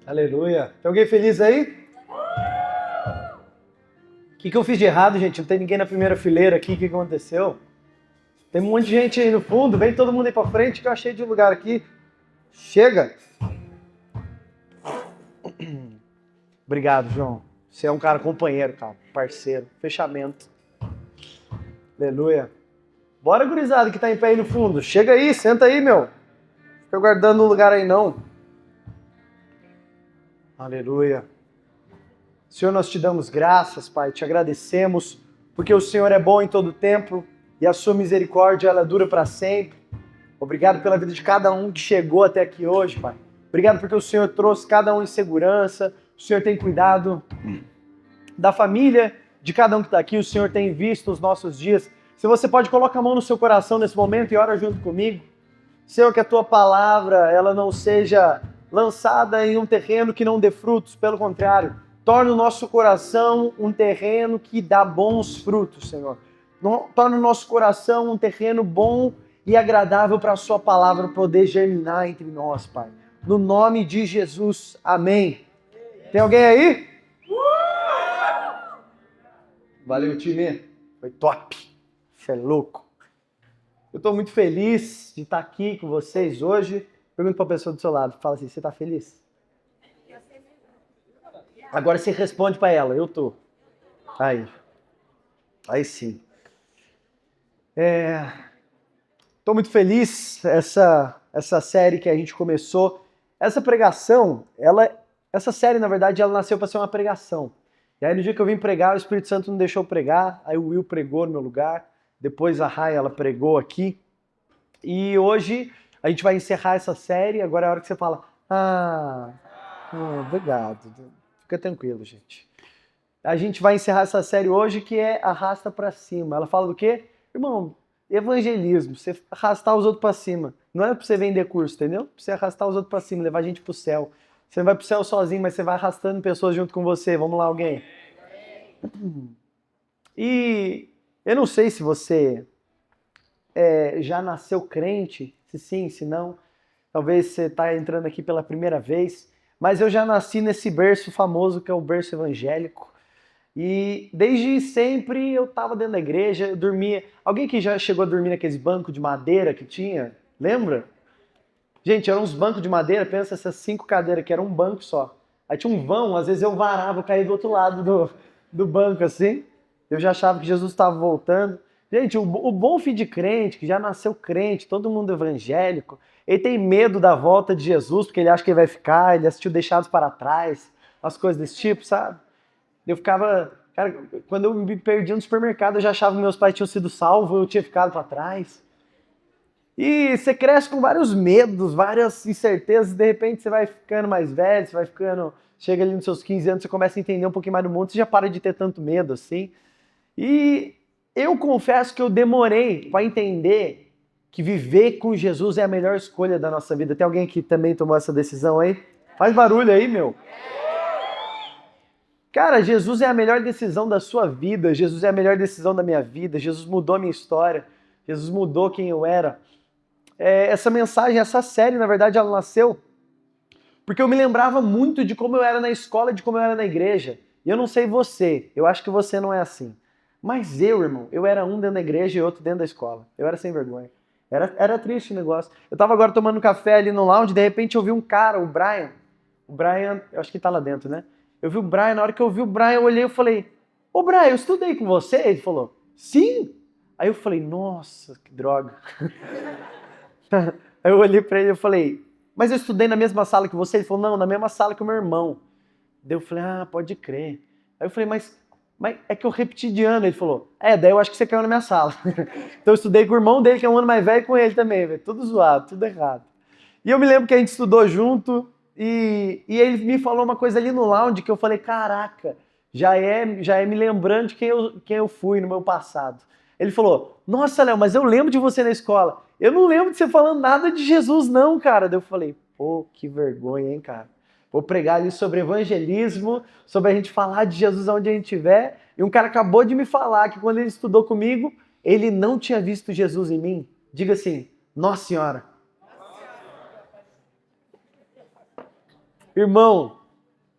Aleluia. Tem alguém feliz aí? O que eu fiz de errado, gente? Não tem ninguém na primeira fileira aqui. O que aconteceu? Tem um monte de gente aí no fundo. Vem todo mundo aí pra frente que eu achei de lugar aqui. Chega. Obrigado, João. Você é um cara companheiro, cara. Parceiro. Fechamento. Aleluia. Bora, gurizada, que tá em pé aí no fundo. Chega aí, senta aí, meu. Fica guardando um lugar aí, não. Aleluia. Senhor, nós te damos graças, Pai. Te agradecemos, porque o Senhor é bom em todo tempo e a sua misericórdia, ela dura para sempre. Obrigado pela vida de cada um que chegou até aqui hoje, Pai. Obrigado porque o Senhor trouxe cada um em segurança. O Senhor tem cuidado da família de cada um que está aqui. O Senhor tem visto os nossos dias. Se você pode, coloca a mão no seu coração nesse momento e ora junto comigo. Senhor, que a tua palavra ela não seja lançada em um terreno que não dê frutos. Pelo contrário, torna o nosso coração um terreno que dá bons frutos, Senhor. Torna o nosso coração um terreno bom e agradável para a sua palavra poder germinar entre nós, Pai. No nome de Jesus, amém. Tem alguém aí? Valeu, time. Foi top. Você é louco. Eu estou muito feliz de estar aqui com vocês hoje. Pergunta para a pessoa do seu lado. Fala assim, você está feliz? Agora você responde para ela. Eu tô. Aí sim. Estou muito feliz. Essa série que a gente começou. Essa pregação, essa série, na verdade, ela nasceu para ser uma pregação. E aí no dia que eu vim pregar, o Espírito Santo não deixou eu pregar. Aí o Will pregou no meu lugar. Depois a Rai, ela pregou aqui. E hoje a gente vai encerrar essa série. Agora é a hora que você fala, obrigado. Fica tranquilo, gente. A gente vai encerrar essa série hoje que é Arrasta pra Cima. Ela fala do quê? Irmão, evangelismo. Você arrastar os outros pra cima. Não é pra você vender curso, entendeu? Pra você arrastar os outros pra cima, levar a gente pro céu. Você não vai pro céu sozinho, mas você vai arrastando pessoas junto com você. Vamos lá, alguém? E eu não sei se você já nasceu crente, se sim, se não. Talvez você está entrando aqui pela primeira vez, mas eu já nasci nesse berço famoso que é o berço evangélico. E desde sempre eu estava dentro da igreja, eu dormia. Alguém que já chegou a dormir naqueles bancos de madeira que tinha? Lembra? Gente, eram uns bancos de madeira, pensa essas 5 cadeiras, que era um banco só. Aí tinha um vão, às vezes eu varava, eu caía do outro lado do banco assim. Eu já achava que Jesus estava voltando. Gente, o bom filho de crente, que já nasceu crente, todo mundo evangélico, ele tem medo da volta de Jesus, porque ele acha que ele vai ficar, ele assistiu Deixados para Trás, as coisas desse tipo, sabe? Eu ficava... Cara, quando eu me perdia no supermercado, eu já achava que meus pais tinham sido salvos, eu tinha ficado para trás. E você cresce com vários medos, várias incertezas, e de repente você vai ficando mais velho, você vai ficando... Chega ali nos seus 15 anos, você começa a entender um pouquinho mais do mundo, você já para de ter tanto medo, assim. E eu confesso que eu demorei para entender que viver com Jesus é a melhor escolha da nossa vida. Tem alguém que também tomou essa decisão aí? Faz barulho aí, meu. Cara, Jesus é a melhor decisão da sua vida. Jesus é a melhor decisão da minha vida. Jesus mudou a minha história. Jesus mudou quem eu era. Essa mensagem, essa série, na verdade, ela nasceu porque eu me lembrava muito de como eu era na escola, de como eu era na igreja. E eu não sei você, eu acho que você não é assim. Mas eu, irmão, eu era um dentro da igreja e outro dentro da escola. Eu era sem vergonha. Era triste o negócio. Eu tava agora tomando café ali no lounge, de repente eu vi um cara, o Brian. O Brian, eu acho que tá lá dentro, né? Eu vi o Brian, na hora que eu vi o Brian, eu olhei e falei, ô Brian, eu estudei com você? Ele falou, sim. Aí eu falei, nossa, que droga. Aí eu olhei pra ele e falei, mas eu estudei na mesma sala que você? Ele falou, não, na mesma sala que o meu irmão. Daí eu falei, pode crer. Aí eu falei, mas é que eu repeti de ano. Ele falou, daí eu acho que você caiu na minha sala. Então eu estudei com o irmão dele, que é um ano mais velho, com ele também, velho. Tudo zoado, tudo errado. E eu me lembro que a gente estudou junto e ele me falou uma coisa ali no lounge que eu falei, caraca, já é me lembrando de quem eu fui no meu passado. Ele falou, nossa, Léo, mas eu lembro de você na escola. Eu não lembro de você falando nada de Jesus, não, cara. Daí eu falei, pô, que vergonha, hein, cara. Vou pregar ali sobre evangelismo, sobre a gente falar de Jesus onde a gente estiver. E um cara acabou de me falar que quando ele estudou comigo, ele não tinha visto Jesus em mim. Diga assim, Nossa Senhora. Irmão,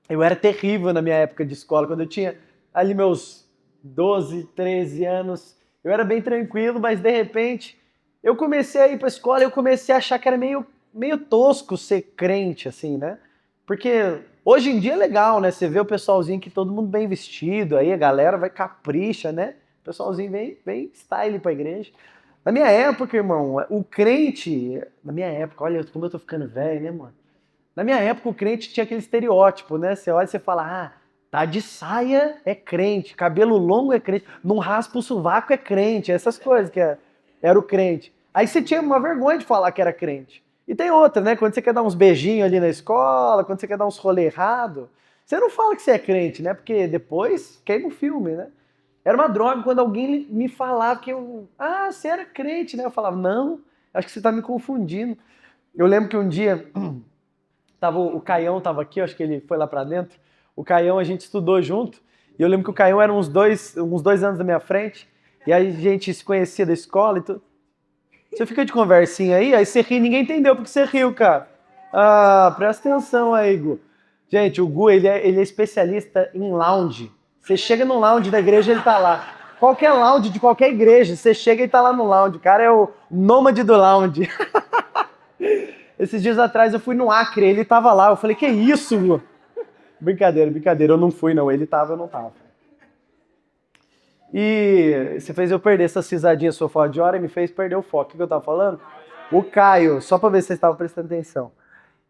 Eu era terrível na minha época de escola, quando eu tinha ali meus 12, 13 anos. Eu era bem tranquilo, mas de repente eu comecei a ir para a escola e eu comecei a achar que era meio tosco ser crente, assim, né? Porque hoje em dia é legal, né? Você vê o pessoalzinho que todo mundo bem vestido, aí a galera vai capricha, né? O pessoalzinho bem style pra igreja. Na minha época, irmão, o crente. Na minha época, olha como eu tô ficando velho, né, mano? Na minha época, o crente tinha aquele estereótipo, né? Você olha e você fala, ah, tá de saia é crente, cabelo longo é crente, não raspa o sovaco é crente, essas coisas era o crente. Aí você tinha uma vergonha de falar que era crente. E tem outra, né? Quando você quer dar uns beijinhos ali na escola, quando você quer dar uns rolê errado, você não fala que você é crente, né? Porque depois queima o filme, né? Era uma droga quando alguém me falava que você era crente, né? Eu falava, não, acho que você tá me confundindo. Eu lembro que um dia o Caião tava aqui, acho que ele foi lá pra dentro. O Caião a gente estudou junto. E eu lembro que o Caião era uns dois anos da minha frente. E aí a gente se conhecia da escola e tudo. Você fica de conversinha aí você ri, ninguém entendeu porque você riu, cara. Ah, presta atenção aí, Gu. Gente, o Gu, ele é especialista em lounge. Você chega no lounge da igreja, ele tá lá. Qualquer lounge de qualquer igreja, você chega e tá lá no lounge. O cara é o nômade do lounge. Esses dias atrás eu fui no Acre, ele tava lá. Eu falei, que isso, Gu? Brincadeira, eu não fui não. Ele tava, eu não tava. E você fez eu perder essa cisadinha sua fora de hora e me fez perder o foco. O que eu tava falando? O Caio, só pra ver se vocês estavam prestando atenção.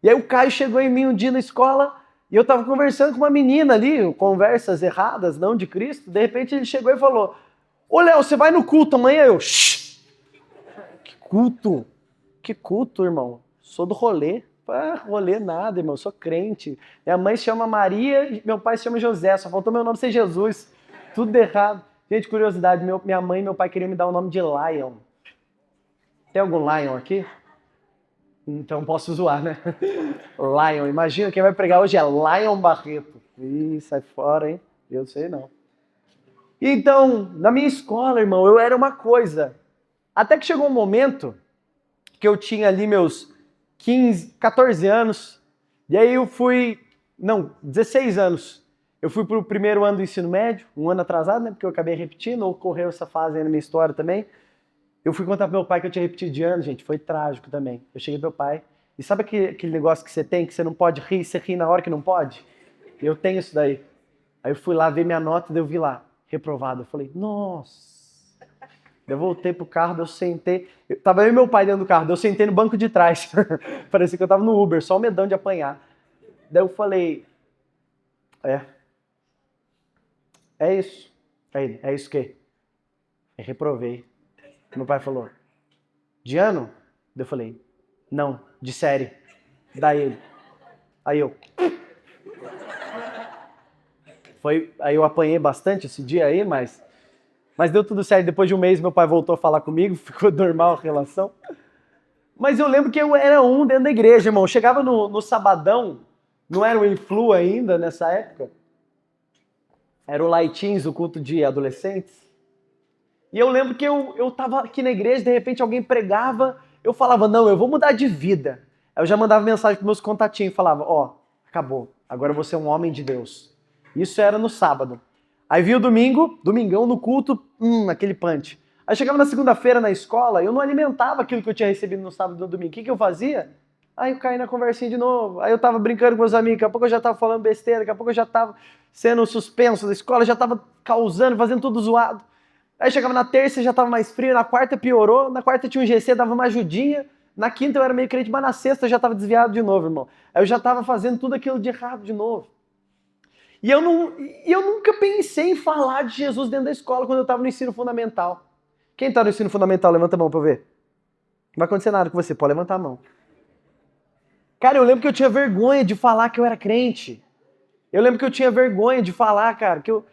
E aí o Caio chegou em mim um dia na escola e eu tava conversando com uma menina ali, conversas erradas, não de Cristo. De repente ele chegou e falou, ô Léo, você vai no culto amanhã? Eu, shh! Que culto? Que culto, irmão? Sou do rolê. Rolê nada, irmão, eu sou crente. Minha mãe se chama Maria e meu pai se chama José, só faltou meu nome ser Jesus. Tudo errado. Gente, curiosidade, minha mãe e meu pai queriam me dar o nome de Lion. Tem algum Lion aqui? Então posso zoar, né? Lion, imagina, quem vai pregar hoje é Lion Barreto. Ih, sai fora, hein? Eu sei não. Então, na minha escola, irmão, eu era uma coisa. Até que chegou um momento que eu tinha ali meus 15, 14 anos, e aí 16 anos. Eu fui pro primeiro ano do ensino médio, um ano atrasado, né? Porque eu acabei repetindo, ocorreu essa fase aí na minha história também. Eu fui contar pro meu pai que eu tinha repetido de ano, gente, foi trágico também. Eu cheguei pro meu pai, e sabe aquele negócio que você tem, que você não pode rir, você ri na hora que não pode? Eu tenho isso daí. Aí eu fui lá ver minha nota, daí eu vi lá, reprovado. Eu falei, nossa. Eu voltei pro carro, daí eu sentei. Tava eu e meu pai dentro do carro, daí eu sentei no banco de trás. Parecia que eu tava no Uber, só o medão de apanhar. Daí eu falei, é isso. Aí, é isso o quê? Eu reprovei. Meu pai falou, de ano? Daí eu falei, não, de série. Daí ele. Aí eu. Aí eu apanhei bastante esse dia aí, mas deu tudo certo. Depois de um mês, meu pai voltou a falar comigo, ficou normal a relação. Mas eu lembro que eu era um dentro da igreja, irmão. Eu chegava no sabadão, não era o Influ ainda nessa época. Era o Laitins, o culto de adolescentes. E eu lembro que eu tava aqui na igreja, de repente alguém pregava, eu falava, não, eu vou mudar de vida. Aí eu já mandava mensagem pros meus contatinhos, falava, acabou, agora eu vou ser um homem de Deus. Isso era no sábado. Aí vinha o domingão no culto, aquele punch. Aí chegava na segunda-feira na escola, eu não alimentava aquilo que eu tinha recebido no sábado e no domingo. O que eu fazia? Aí eu caí na conversinha de novo. Aí eu tava brincando com meus amigos, daqui a pouco eu já tava falando besteira, daqui a pouco eu já tava sendo suspenso da escola, já tava causando, fazendo tudo zoado. Aí chegava na terça já tava mais frio, na quarta piorou, na quarta tinha um GC, dava uma ajudinha, na quinta eu era meio crente, mas na sexta eu já tava desviado de novo, irmão. Aí eu já tava fazendo tudo aquilo de errado de novo. E eu nunca pensei em falar de Jesus dentro da escola quando eu tava no ensino fundamental. Quem tá no ensino fundamental, levanta a mão pra eu ver. Não vai acontecer nada com você, pode levantar a mão. Cara, eu lembro que eu tinha vergonha de falar que eu era crente. Eu lembro que eu tinha vergonha de falar, cara, que eu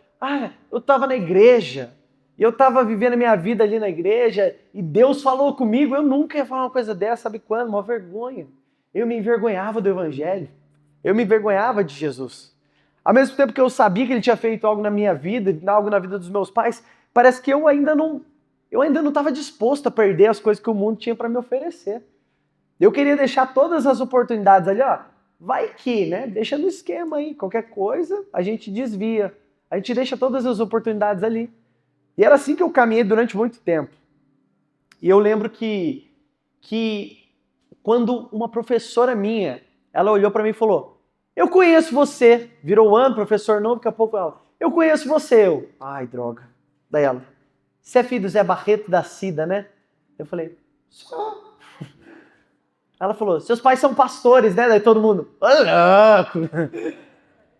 tava na igreja. E eu tava vivendo a minha vida ali na igreja e Deus falou comigo. Eu nunca ia falar uma coisa dessa, sabe quando? Uma vergonha. Eu me envergonhava do evangelho. Eu me envergonhava de Jesus. Ao mesmo tempo que eu sabia que ele tinha feito algo na minha vida, algo na vida dos meus pais, parece que eu ainda não estava disposto a perder as coisas que o mundo tinha para me oferecer. Eu queria deixar todas as oportunidades ali, vai que, né? Deixa no esquema aí, qualquer coisa a gente desvia, a gente deixa todas as oportunidades ali. E era assim que eu caminhei durante muito tempo. E eu lembro que quando uma professora minha, ela olhou para mim e falou, eu conheço você, virou o ano, professor novo, daqui a pouco ela, eu conheço você. Eu, ai, droga. Daí ela, você é filho do Zé Barreto da Cida, né? Eu falei, só. Ela falou, seus pais são pastores, né? Daí todo mundo, ô louco!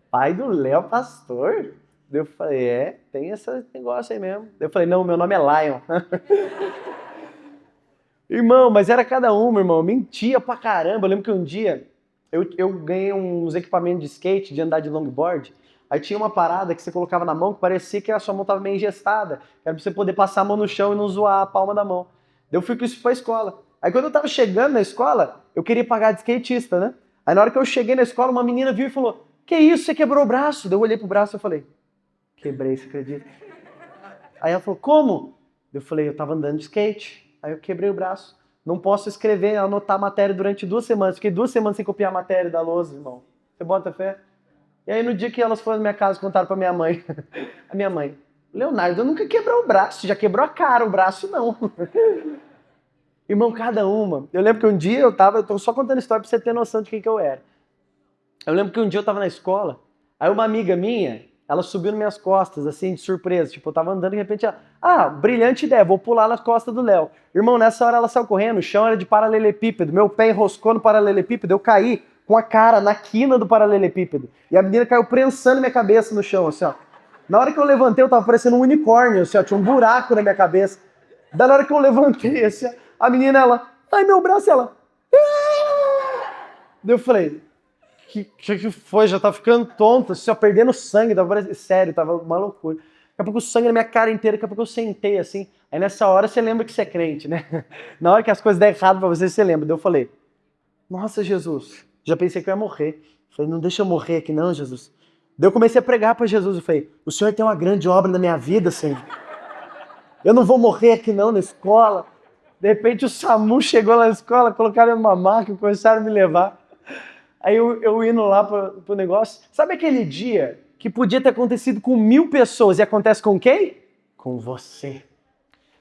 Pai do Léo pastor? Eu falei, tem esse negócio aí mesmo. Eu falei, não, meu nome é Lion. Irmão, mas era cada uma, irmão. Mentia pra caramba. Eu lembro que um dia eu ganhei uns equipamentos de skate, de andar de longboard. Aí tinha uma parada que você colocava na mão que parecia que a sua mão tava meio engestada. Era pra você poder passar a mão no chão e não zoar a palma da mão. Daí eu fui com isso pra escola. Aí quando eu tava chegando na escola, eu queria pagar de skatista, né? Aí na hora que eu cheguei na escola, uma menina viu e falou, que isso, você quebrou o braço? Daí eu olhei pro braço e falei, quebrei, você acredita? Aí ela falou, como? Eu falei, eu tava andando de skate. Aí eu quebrei o braço. Não posso escrever, anotar a matéria durante 2 semanas. Fiquei 2 semanas sem copiar a matéria da lousa, irmão. Você bota fé? E aí no dia que elas foram na minha casa, contaram pra minha mãe. A minha mãe, Leonardo, eu nunca quebrou o braço. Já quebrou a cara, o braço não. Irmão, cada uma. Eu lembro que um dia eu tô só contando história pra você ter noção de quem que eu era. Eu lembro que um dia eu tava na escola, aí uma amiga minha, ela subiu nas minhas costas, assim, de surpresa. Tipo, eu tava andando e de repente ela, brilhante ideia, vou pular nas costas do Léo. Irmão, nessa hora ela saiu correndo, o chão era de paralelepípedo, meu pé enroscou no paralelepípedo, eu caí com a cara na quina do paralelepípedo. E a menina caiu prensando minha cabeça no chão, assim, ó. Na hora que eu levantei, eu tava parecendo um unicórnio, assim, ó, tinha um buraco na minha cabeça. Da hora que eu levantei, assim, a menina, ela, ai, meu braço, ela... Daí eu falei, que foi? Já tava ficando tonto, assim, ó, perdendo sangue, sério, tava uma loucura. Daqui a pouco o sangue na minha cara inteira, daqui a pouco eu sentei assim. Aí nessa hora você lembra que você é crente, né? Na hora que as coisas der errado pra você, você lembra. Daí eu falei, nossa, Jesus, já pensei que eu ia morrer. Falei, não deixa eu morrer aqui não, Jesus. Daí eu comecei a pregar pra Jesus, eu falei, o Senhor tem uma grande obra na minha vida, Senhor. Eu não vou morrer aqui não, na escola. De repente o SAMU chegou lá na escola, colocaram numa maca e começaram a me levar. Aí eu indo lá pro negócio. Sabe aquele dia que podia ter acontecido com 1000 pessoas e acontece com quem? Com você.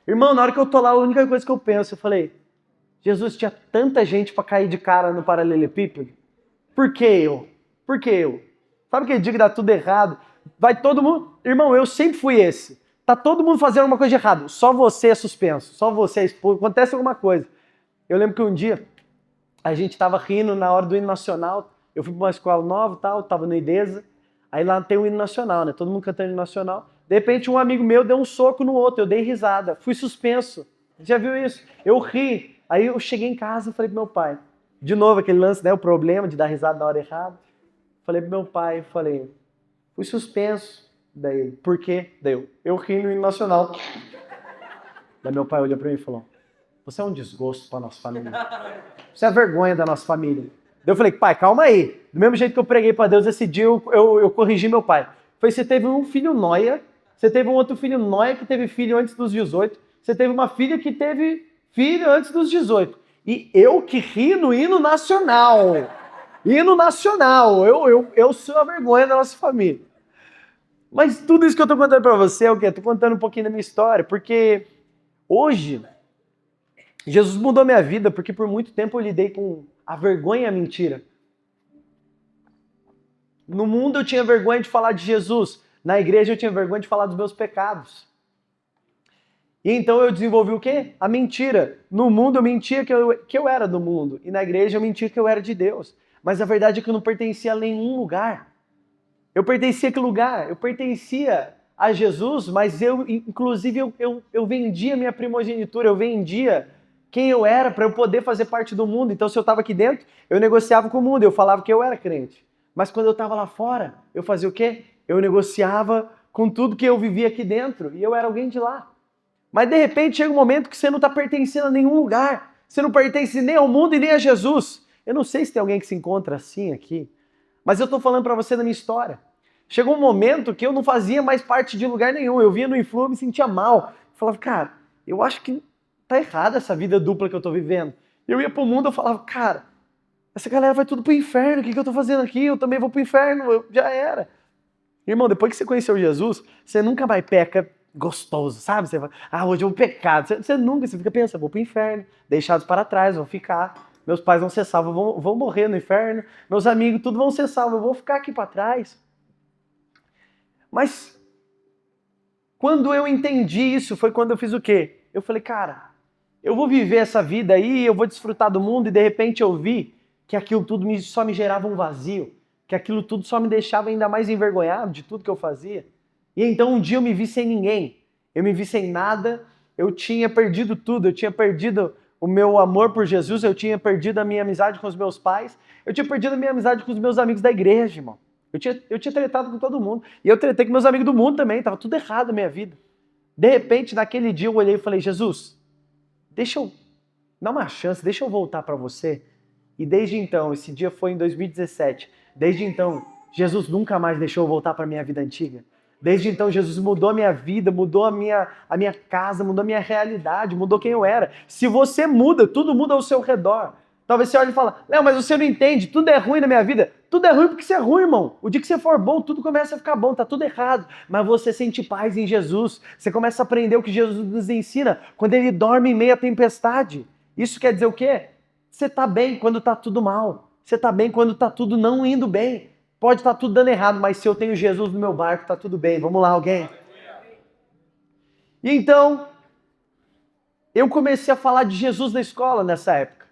Irmão, na hora que eu tô lá, a única coisa que eu penso, eu falei, Jesus, tinha tanta gente pra cair de cara no paralelepípedo. Por que eu? Por que eu? Sabe aquele dia que dá tudo errado? Vai todo mundo... Irmão, eu sempre fui esse. Tá todo mundo fazendo alguma coisa de errado. Só você é suspenso. Só você é expulso. Acontece alguma coisa. Eu lembro que um dia a gente tava rindo na hora do hino nacional. Eu fui pra uma escola nova, tal, tava no IDESA. Aí lá tem o hino nacional, né? Todo mundo cantando o hino nacional. De repente um amigo meu deu um soco no outro, eu dei risada. Fui suspenso. Já viu isso? Eu ri. Aí eu cheguei em casa e falei pro meu pai. De novo aquele lance, né? O problema de dar risada na hora errada. Falei pro meu pai, falei, fui suspenso. Daí ele, por quê? Daí eu ri no hino nacional. Daí meu pai olhou pra mim e falou, você é um desgosto pra nossa família. Você é a vergonha da nossa família. Daí eu falei, pai, calma aí. Do mesmo jeito que eu preguei pra Deus esse dia, eu corrigi meu pai. Falei, você teve um filho nóia, você teve um outro filho nóia que teve filho antes dos 18, você teve uma filha que teve filho antes dos 18. E eu que ri no hino nacional. Hino nacional. Eu sou a vergonha da nossa família. Mas tudo isso que eu tô contando pra você é o quê? Eu tô contando um pouquinho da minha história, porque hoje Jesus mudou minha vida, porque por muito tempo eu lidei com a vergonha e a mentira. No mundo eu tinha vergonha de falar de Jesus, na igreja eu tinha vergonha de falar dos meus pecados. E então eu desenvolvi o quê? A mentira. No mundo eu mentia que eu era do mundo, e na igreja eu mentia que eu era de Deus. Mas a verdade é que eu não pertencia a nenhum lugar. Eu pertencia a que lugar? Eu pertencia a Jesus, mas inclusive, eu vendia minha primogenitura, eu vendia quem eu era para eu poder fazer parte do mundo. Então, se eu estava aqui dentro, eu negociava com o mundo, eu falava que eu era crente. Mas quando eu estava lá fora, eu fazia o quê? Eu negociava com tudo que eu vivia aqui dentro, e eu era alguém de lá. Mas de repente chega um momento que você não está pertencendo a nenhum lugar, você não pertence nem ao mundo e nem a Jesus. Eu não sei se tem alguém que se encontra assim aqui, mas eu estou falando para você da minha história. Chegou um momento que eu não fazia mais parte de lugar nenhum. Eu via no Influ e me sentia mal. Eu falava, cara, eu acho que tá errada essa vida dupla que eu tô vivendo. Eu ia pro mundo e falava, cara, Essa galera vai tudo pro inferno, o que eu tô fazendo aqui? Eu também vou pro inferno, já era. Irmão, depois que você conheceu Jesus, você nunca mais peca gostoso, sabe? Você fala, hoje eu vou pecar. Você nunca, você fica pensando, vou pro inferno, deixados para trás, vou ficar. Meus pais vão ser salvos, vão morrer no inferno. Meus amigos, tudo vão ser salvos, eu vou ficar aqui para trás. Mas quando eu entendi isso, foi quando eu fiz o quê? Eu falei, cara, eu vou viver essa vida aí, eu vou desfrutar do mundo, e de repente eu vi que aquilo tudo só me gerava um vazio, que aquilo tudo só me deixava ainda mais envergonhado de tudo que eu fazia. E então um dia eu me vi sem ninguém, eu me vi sem nada, eu tinha perdido tudo, eu tinha perdido o meu amor por Jesus, eu tinha perdido a minha amizade com os meus pais, eu tinha perdido a minha amizade com os meus amigos da igreja, irmão. Eu tinha tretado com todo mundo, e eu tretei com meus amigos do mundo também, tava tudo errado na minha vida. De repente, naquele dia eu olhei e falei, Jesus, deixa eu dar uma chance, deixa eu voltar para você. E desde então, esse dia foi em 2017, desde então, Jesus nunca mais deixou eu voltar para a minha vida antiga. Desde então, Jesus mudou a minha vida, mudou a minha casa, mudou a minha realidade, mudou quem eu era. Se você muda, tudo muda ao seu redor. Talvez você olhe e fale, Léo, mas você não entende, tudo é ruim na minha vida. Tudo é ruim porque você é ruim, irmão. O dia que você for bom, tudo começa a ficar bom, tá tudo errado. Mas você sente paz em Jesus. Você começa a aprender o que Jesus nos ensina quando ele dorme em meio à tempestade. Isso quer dizer o quê? Você tá bem quando tá tudo mal. Você tá bem quando tá tudo não indo bem. Pode estar tudo dando errado, mas se eu tenho Jesus no meu barco, tá tudo bem. Vamos lá, alguém? E então, eu comecei a falar de Jesus na escola nessa época.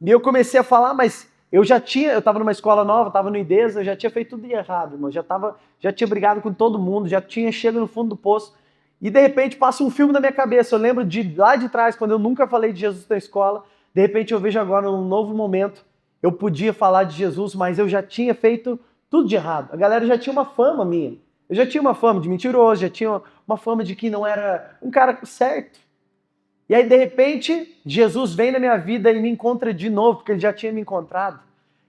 E eu comecei a falar, mas eu estava numa escola nova, estava no IDESA, eu já tinha feito tudo de errado, irmão. Já tinha brigado com todo mundo, já tinha chegado no fundo do poço. E de repente passa um filme na minha cabeça. Eu lembro de lá de trás, quando eu nunca falei de Jesus na escola, de repente eu vejo agora num novo momento, eu podia falar de Jesus, mas eu já tinha feito tudo de errado. A galera já tinha uma fama minha. Eu já tinha uma fama de mentiroso, já tinha uma fama de que não era um cara certo. E aí, de repente, Jesus vem na minha vida e me encontra de novo, porque ele já tinha me encontrado.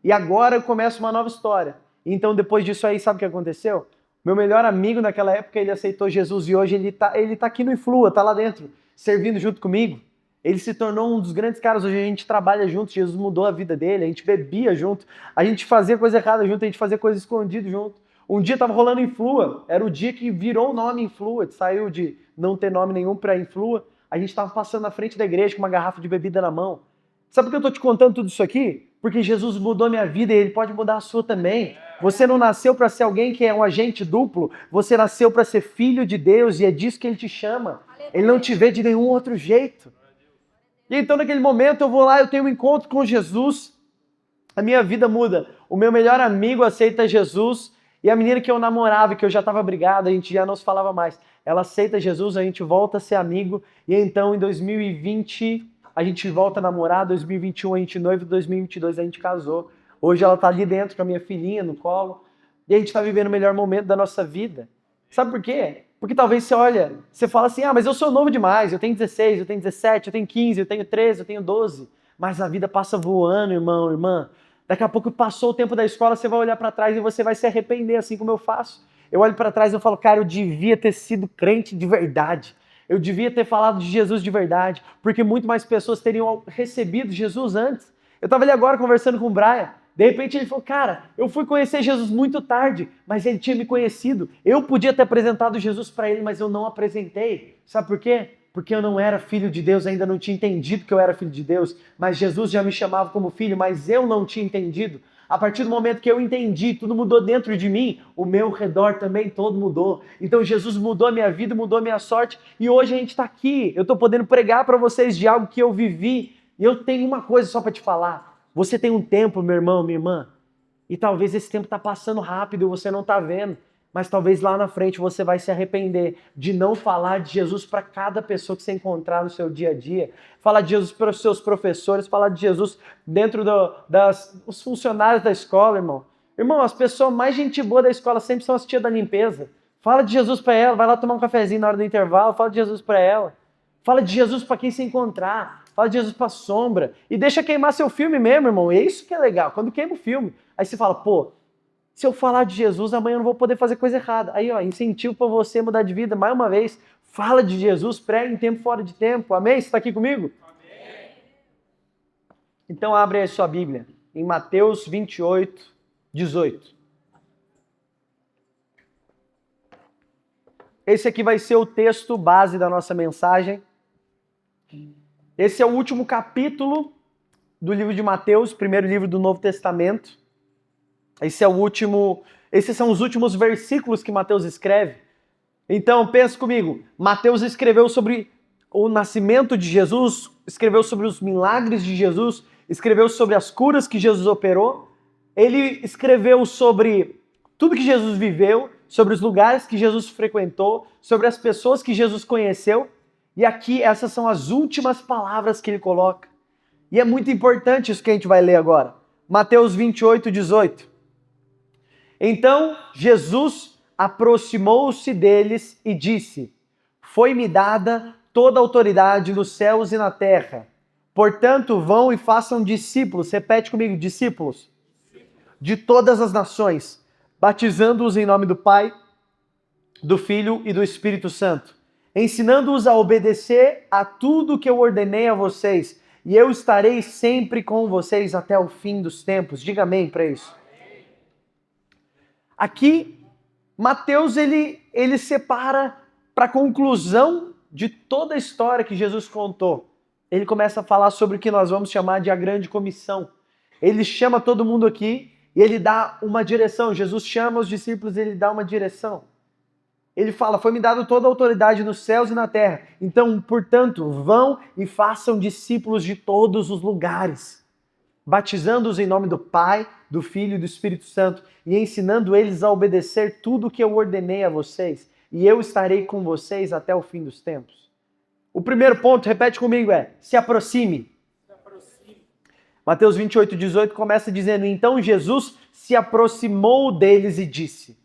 E agora eu começo uma nova história. Então, depois disso aí, sabe o que aconteceu? Meu melhor amigo naquela época, ele aceitou Jesus e hoje ele tá aqui no Influa, tá lá dentro, servindo junto comigo. Ele se tornou um dos grandes caras, hoje a gente trabalha junto, Jesus mudou a vida dele, a gente bebia junto, a gente fazia coisa errada junto, a gente fazia coisa escondida junto. Um dia tava rolando Influa, era o dia que virou o nome Influa, saiu de não ter nome nenhum para Influa. A gente estava passando na frente da igreja com uma garrafa de bebida na mão. Sabe por que eu estou te contando tudo isso aqui? Porque Jesus mudou minha vida e Ele pode mudar a sua também. Você não nasceu para ser alguém que é um agente duplo. Você nasceu para ser filho de Deus e é disso que Ele te chama. Ele não te vê de nenhum outro jeito. E então naquele momento eu vou lá, eu tenho um encontro com Jesus. A minha vida muda. O meu melhor amigo aceita Jesus. E a menina que eu namorava, que eu já estava brigado, a gente já não se falava mais. Ela aceita Jesus, a gente volta a ser amigo. E então em 2020 a gente volta a namorar, 2021 a gente noivo, 2022 a gente casou. Hoje ela está ali dentro com a minha filhinha no colo. E a gente está vivendo o melhor momento da nossa vida. Sabe por quê? Porque talvez você olha, você fala assim, mas eu sou novo demais, eu tenho 16, eu tenho 17, eu tenho 15, eu tenho 13, eu tenho 12. Mas a vida passa voando, irmão, irmã. Daqui a pouco passou o tempo da escola, você vai olhar para trás e você vai se arrepender, assim como eu faço. Eu olho para trás e eu falo, cara, eu devia ter sido crente de verdade. Eu devia ter falado de Jesus de verdade, porque muito mais pessoas teriam recebido Jesus antes. Eu estava ali agora conversando com o Brian, de repente ele falou, cara, eu fui conhecer Jesus muito tarde, mas ele tinha me conhecido. Eu podia ter apresentado Jesus para ele, mas eu não apresentei. Sabe por quê? Porque eu não era filho de Deus, ainda não tinha entendido que eu era filho de Deus, mas Jesus já me chamava como filho, mas eu não tinha entendido. A partir do momento que eu entendi, tudo mudou dentro de mim, o meu redor também todo mudou. Então Jesus mudou a minha vida, mudou a minha sorte, e hoje a gente está aqui. Eu estou podendo pregar para vocês de algo que eu vivi, e eu tenho uma coisa só para te falar. Você tem um tempo, meu irmão, minha irmã, e talvez esse tempo está passando rápido e você não está vendo. Mas talvez lá na frente você vai se arrepender de não falar de Jesus para cada pessoa que você encontrar no seu dia a dia. Falar de Jesus para os seus professores, falar de Jesus dentro dos funcionários da escola, irmão. Irmão, as pessoas mais gente boa da escola sempre são as tias da limpeza. Fala de Jesus para ela, vai lá tomar um cafezinho na hora do intervalo, fala de Jesus para ela. Fala de Jesus para quem você encontrar. Fala de Jesus para a sombra. E deixa queimar seu filme mesmo, irmão. E é isso que é legal, quando queima o filme. Aí você fala, pô, se eu falar de Jesus, amanhã eu não vou poder fazer coisa errada. Aí, ó, incentivo para você mudar de vida. Mais uma vez, fala de Jesus, prega em tempo fora de tempo. Amém? Você está aqui comigo? Amém. Então abre aí a sua Bíblia. em Mateus 28, 18. Esse aqui vai ser o texto base da nossa mensagem. Esse é o último capítulo do livro de Mateus, primeiro livro do Novo Testamento. Esses são os últimos versículos que Mateus escreve. Então, pensa comigo, Mateus escreveu sobre o nascimento de Jesus, escreveu sobre os milagres de Jesus, escreveu sobre as curas que Jesus operou, ele escreveu sobre tudo que Jesus viveu, sobre os lugares que Jesus frequentou, sobre as pessoas que Jesus conheceu, e aqui essas são as últimas palavras que ele coloca. E é muito importante isso que a gente vai ler agora. Mateus 28, 18. Então Jesus aproximou-se deles e disse: Foi-me dada toda a autoridade nos céus e na terra. Portanto, vão e façam discípulos, repete comigo, discípulos, de todas as nações, batizando-os em nome do Pai, do Filho e do Espírito Santo, ensinando-os a obedecer a tudo que eu ordenei a vocês, e eu estarei sempre com vocês até o fim dos tempos. Diga amém para isso. Aqui, Mateus, ele separa para a conclusão de toda a história que Jesus contou. Ele começa a falar sobre o que nós vamos chamar de a grande comissão. Ele chama todo mundo aqui e ele dá uma direção. Jesus chama os discípulos e ele dá uma direção. Ele fala: foi-me dado toda a autoridade nos céus e na terra. Então, portanto, vão e façam discípulos de todos os lugares, batizando-os em nome do Pai, do Filho e do Espírito Santo, e ensinando eles a obedecer tudo o que eu ordenei a vocês, e eu estarei com vocês até o fim dos tempos. O primeiro ponto, repete comigo, é: se aproxime. Mateus 28, 18 começa dizendo: então Jesus se aproximou deles e disse.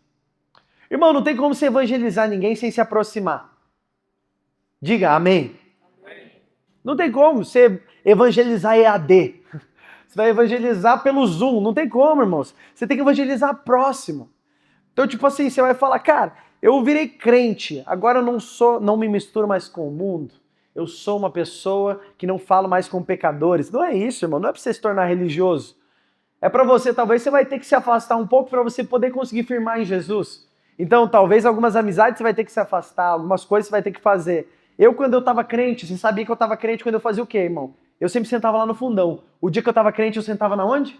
Irmão, não tem como você evangelizar ninguém sem se aproximar. Diga amém. Amém. Não tem como você evangelizar EAD. Você vai evangelizar pelo Zoom. Não tem como, irmãos. Você tem que evangelizar próximo. Então, tipo assim, você vai falar: cara, eu virei crente, agora eu não me misturo mais com o mundo. Eu sou uma pessoa que não falo mais com pecadores. Não é isso, irmão. Não é para você se tornar religioso. É para você, talvez você vai ter que se afastar um pouco para você poder conseguir firmar em Jesus. Então, talvez algumas amizades você vai ter que se afastar, algumas coisas você vai ter que fazer. Quando eu estava crente, você sabia que eu estava crente quando eu fazia o quê, irmão? Eu sempre sentava lá no fundão. O dia que eu estava crente, eu sentava na onde?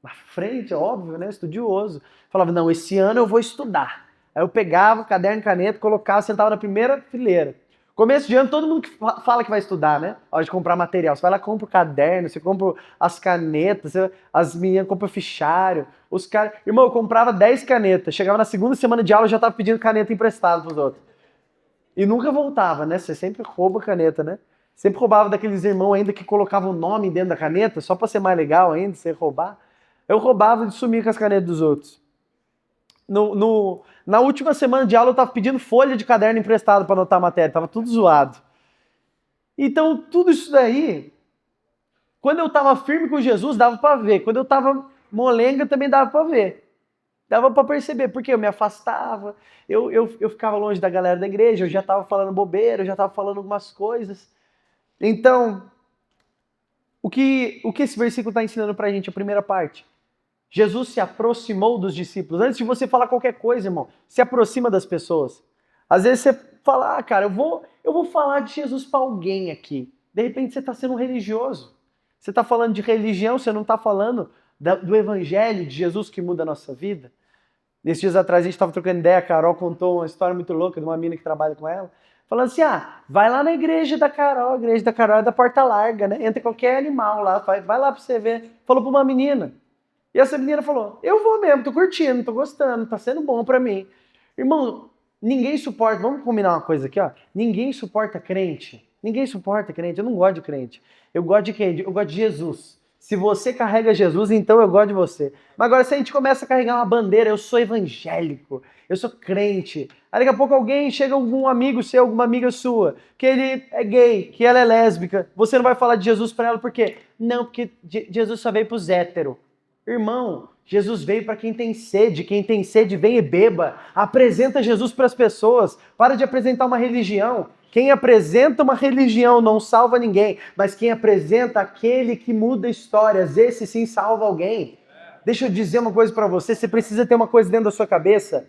Na frente, óbvio, né? Estudioso. Falava: não, esse ano eu vou estudar. Aí eu pegava caderno e caneta, colocava, sentava na primeira fileira. Começo de ano, todo mundo que fala que vai estudar, né? Hora de comprar material. Você vai lá, compra o caderno, você compra as canetas, as meninas compram fichário, os caras... Irmão, eu comprava 10 canetas, chegava na segunda semana de aula, eu já tava pedindo caneta emprestada pros outros. E nunca voltava, né? Você sempre rouba caneta, né? Sempre roubava daqueles irmãos ainda que colocavam o nome dentro da caneta, só pra ser mais legal ainda, você roubar. Eu roubava e sumia com as canetas dos outros. Na última semana de aula eu tava pedindo folha de caderno emprestado para anotar a matéria, tava tudo zoado. Então tudo isso daí, quando eu tava firme com Jesus, dava para ver. Quando eu tava molenga, também dava para ver. Dava para perceber, porque eu me afastava, eu ficava longe da galera da igreja, eu já tava falando bobeira, eu já tava falando algumas coisas. Então, o que esse versículo está ensinando pra gente, a primeira parte? Jesus se aproximou dos discípulos. Antes de você falar qualquer coisa, irmão, se aproxima das pessoas. Às vezes você fala: cara, eu vou falar de Jesus para alguém aqui. De repente você está sendo um religioso. Você está falando de religião, você não está falando do evangelho de Jesus que muda a nossa vida. Nesses dias atrás a gente estava trocando ideia, a Carol contou uma história muito louca de uma menina que trabalha com ela, falando assim: vai lá na igreja da Carol, a igreja da Carol é da porta larga, né? Entra qualquer animal lá, vai lá para você ver. Falou para uma menina. E essa menina falou: eu vou mesmo, tô curtindo, tô gostando, tá sendo bom pra mim. Irmão, ninguém suporta, vamos combinar uma coisa aqui, ó. Ninguém suporta crente. Ninguém suporta crente, eu não gosto de crente. Eu gosto de quem? Eu gosto de Jesus. Se você carrega Jesus, então eu gosto de você. Mas agora se a gente começa a carregar uma bandeira: eu sou evangélico, eu sou crente. Aí daqui a pouco chega algum amigo seu, alguma amiga sua, que ele é gay, que ela é lésbica. Você não vai falar de Jesus pra ela, por quê? Não, porque Jesus só veio pros héteros. Irmão, Jesus veio para quem tem sede vem e beba. Apresenta Jesus para as pessoas. Para de apresentar uma religião. Quem apresenta uma religião não salva ninguém, mas quem apresenta aquele que muda histórias, esse sim salva alguém. Deixa eu dizer uma coisa para você, você precisa ter uma coisa dentro da sua cabeça.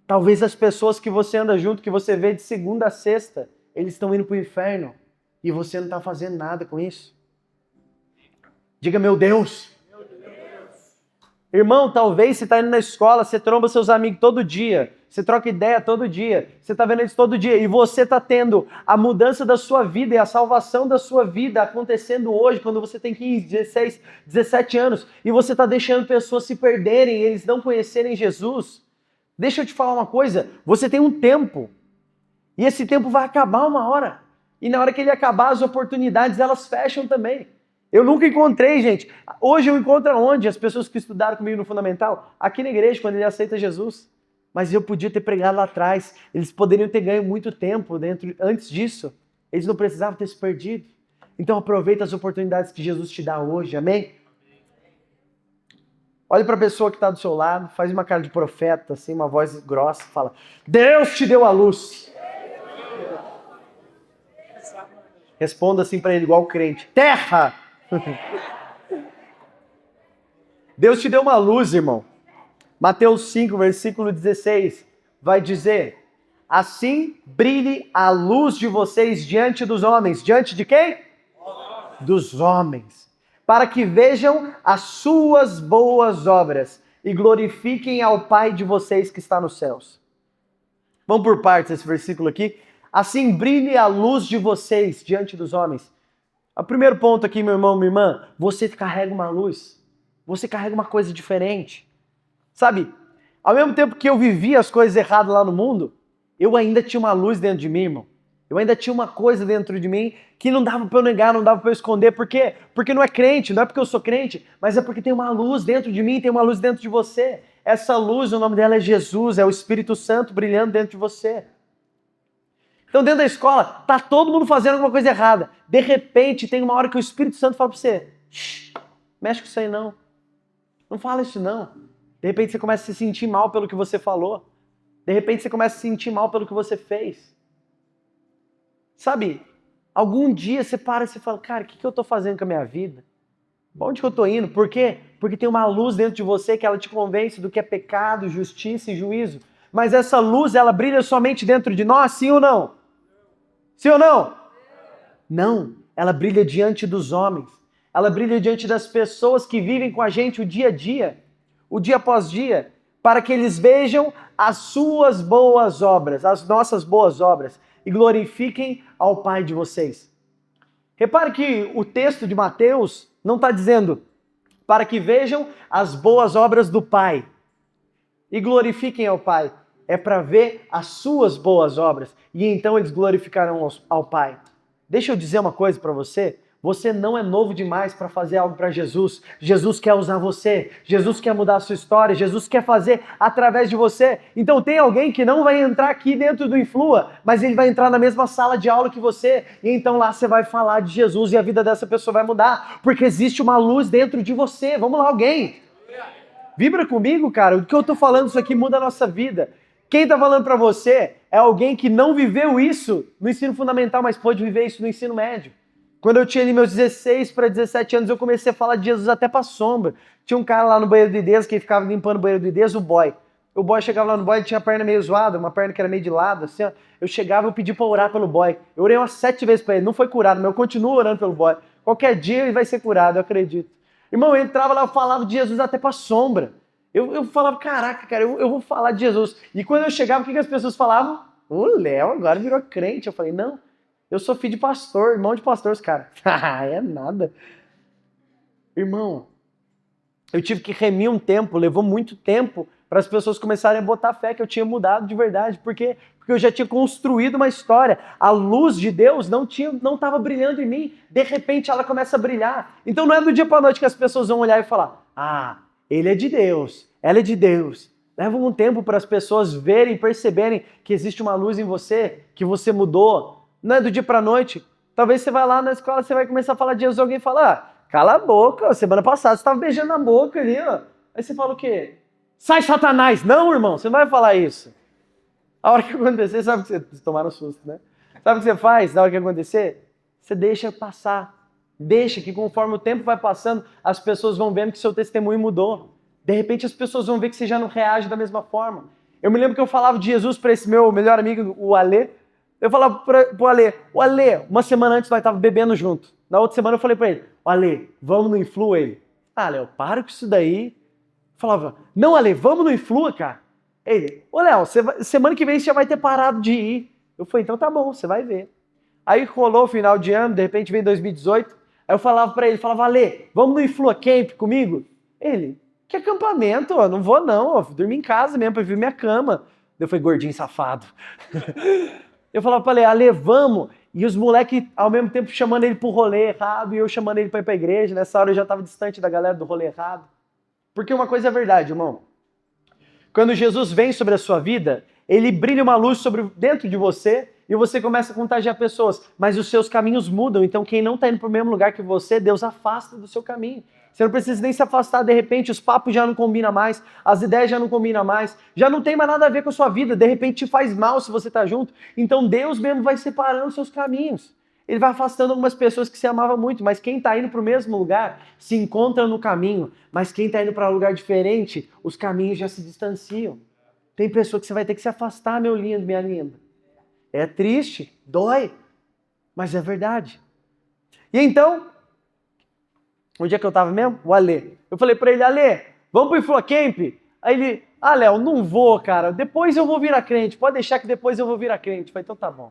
Talvez as pessoas que você anda junto, que você vê de segunda a sexta, eles estão indo para o inferno e você não está fazendo nada com isso. Diga, meu Deus. Irmão, talvez você está indo na escola, você tromba seus amigos todo dia, você troca ideia todo dia, você está vendo eles todo dia e você está tendo a mudança da sua vida e a salvação da sua vida acontecendo hoje, quando você tem 15, 16, 17 anos e você está deixando pessoas se perderem e eles não conhecerem Jesus. Deixa eu te falar uma coisa, você tem um tempo e esse tempo vai acabar uma hora e na hora que ele acabar as oportunidades elas fecham também. Eu nunca encontrei, gente. Hoje eu encontro aonde? As pessoas que estudaram comigo no Fundamental? Aqui na igreja, quando ele aceita Jesus. Mas eu podia ter pregado lá atrás. Eles poderiam ter ganho muito tempo antes disso. Eles não precisavam ter se perdido. Então aproveita as oportunidades que Jesus te dá hoje, amém? Olha para a pessoa que está do seu lado, faz uma cara de profeta, assim, uma voz grossa, fala: Deus te deu a luz. Responda assim para ele, igual crente: terra! Deus te deu uma luz, irmão. Mateus 5, versículo 16, vai dizer: assim brilhe a luz de vocês diante dos homens. Diante de quem? Dos homens. Para que vejam as suas boas obras e glorifiquem ao Pai de vocês que está nos céus. Vamos por partes esse versículo aqui. Assim brilhe a luz de vocês diante dos homens. O primeiro ponto aqui, meu irmão, minha irmã, você carrega uma luz, você carrega uma coisa diferente. Sabe, ao mesmo tempo que eu vivia as coisas erradas lá no mundo, eu ainda tinha uma luz dentro de mim, irmão. Eu ainda tinha uma coisa dentro de mim que não dava para eu negar, não dava para eu esconder. Por quê? Porque não é crente, não é porque eu sou crente, mas é porque tem uma luz dentro de mim, tem uma luz dentro de você. Essa luz, o nome dela é Jesus, é o Espírito Santo brilhando dentro de você. Então dentro da escola, tá todo mundo fazendo alguma coisa errada. De repente, tem uma hora que o Espírito Santo fala para você: mexe com isso aí não. Não fala isso não. De repente você começa a se sentir mal pelo que você falou. De repente você começa a se sentir mal pelo que você fez. Sabe, algum dia você para e você fala: cara, o que eu tô fazendo com a minha vida? Pra onde que eu tô indo? Por quê? Porque tem uma luz dentro de você que ela te convence do que é pecado, justiça e juízo. Mas essa luz, ela brilha somente dentro de nós, sim ou não? Sim ou não? Não, ela brilha diante dos homens. Ela brilha diante das pessoas que vivem com a gente o dia após dia, para que eles vejam as suas boas obras, as nossas boas obras, e glorifiquem ao Pai de vocês. Repare que o texto de Mateus não está dizendo para que vejam as boas obras do Pai e glorifiquem ao Pai. É para ver as suas boas obras e então eles glorificarão ao Pai. Deixa eu dizer uma coisa para você. Você não é novo demais para fazer algo para Jesus. Jesus quer usar você. Jesus quer mudar a sua história. Jesus quer fazer através de você. Então tem alguém que não vai entrar aqui dentro do Influa, mas ele vai entrar na mesma sala de aula que você. E então lá você vai falar de Jesus e a vida dessa pessoa vai mudar. Porque existe uma luz dentro de você. Vamos lá, alguém. Vibra comigo, cara. O que eu tô falando, isso aqui muda a nossa vida. Quem está falando para você é alguém que não viveu isso no ensino fundamental, mas pôde viver isso no ensino médio. Quando eu tinha ali meus 16 para 17 anos, eu comecei a falar de Jesus até para sombra. Tinha um cara lá no banheiro do Idez que ficava limpando o banheiro do Idez, o boy. O boy chegava lá no boy, ele tinha a perna meio zoada, uma perna que era meio de lado, assim, ó. Eu chegava e pedi para orar pelo boy. Eu orei umas 7 vezes para ele, não foi curado, mas eu continuo orando pelo boy. Qualquer dia ele vai ser curado, eu acredito. Irmão, eu entrava lá, eu falava de Jesus até para sombra. Eu falava: caraca, cara, eu vou falar de Jesus. E quando eu chegava, o que as pessoas falavam? O Léo agora virou crente. Eu falei: não, eu sou filho de pastor, irmão de pastor, cara. É nada. Irmão, eu tive que remir um tempo, levou muito tempo para as pessoas começarem a botar fé que eu tinha mudado de verdade. Por quê? Porque eu já tinha construído uma história. A luz de Deus não estava brilhando em mim. De repente ela começa a brilhar. Então não é do dia para a noite que as pessoas vão olhar e falar: ah, ele é de Deus, ela é de Deus. Leva um tempo para as pessoas verem, perceberem que existe uma luz em você, que você mudou. Não é do dia para a noite. Talvez você vai lá na escola, você vai começar a falar de Jesus, alguém fala: ah, cala a boca, semana passada você estava beijando na boca ali, ó. Aí você fala o quê? Sai, Satanás! Não, irmão, você não vai falar isso. A hora que acontecer, sabe que vocês tomaram susto, né? Sabe o que você faz na hora que acontecer? Você deixa passar. Deixa que conforme o tempo vai passando, as pessoas vão vendo que seu testemunho mudou. De repente as pessoas vão ver que você já não reage da mesma forma. Eu me lembro que eu falava de Jesus para esse meu melhor amigo, o Alê. Eu falava pro Alê, o Alê, uma semana antes nós estávamos bebendo junto. Na outra semana eu falei para ele, Alê, vamos no Influa? Ele, Léo, para com isso daí. Eu falava, não, Alê, vamos no Influa, cara. Ele, Léo, semana que vem você já vai ter parado de ir. Eu falei, então tá bom, você vai ver. Aí rolou o final de ano, de repente veio 2018, aí eu falava pra ele, falava, Alê, vamos no Influa Camp comigo? Ele, que acampamento? Eu não vou não, eu dormir em casa mesmo, prefiro minha cama. Eu falei, gordinho safado. Eu falava pra ele, Alê, vamos. E os moleques, ao mesmo tempo, chamando ele pro rolê errado, e eu chamando ele pra ir pra igreja. Nessa hora eu já tava distante da galera do rolê errado. Porque uma coisa é verdade, irmão. Quando Jesus vem sobre a sua vida, ele brilha uma luz dentro de você e você começa a contagiar pessoas. Mas os seus caminhos mudam, então quem não está indo para o mesmo lugar que você, Deus afasta do seu caminho. Você não precisa nem se afastar, de repente os papos já não combinam mais, as ideias já não combinam mais, já não tem mais nada a ver com a sua vida, de repente te faz mal se você está junto. Então Deus mesmo vai separando os seus caminhos. Ele vai afastando algumas pessoas que se amavam muito, mas quem está indo para o mesmo lugar se encontra no caminho. Mas quem está indo para um lugar diferente, os caminhos já se distanciam. Tem pessoa que você vai ter que se afastar, meu lindo, minha linda. É triste, dói, mas é verdade. E então, onde é que eu estava mesmo? O Alê. Eu falei para ele, Alê, vamos para o Influa Camp? Aí ele, Léo, não vou, cara, depois eu vou virar crente, pode deixar que depois eu vou virar crente. Eu falei, então tá bom.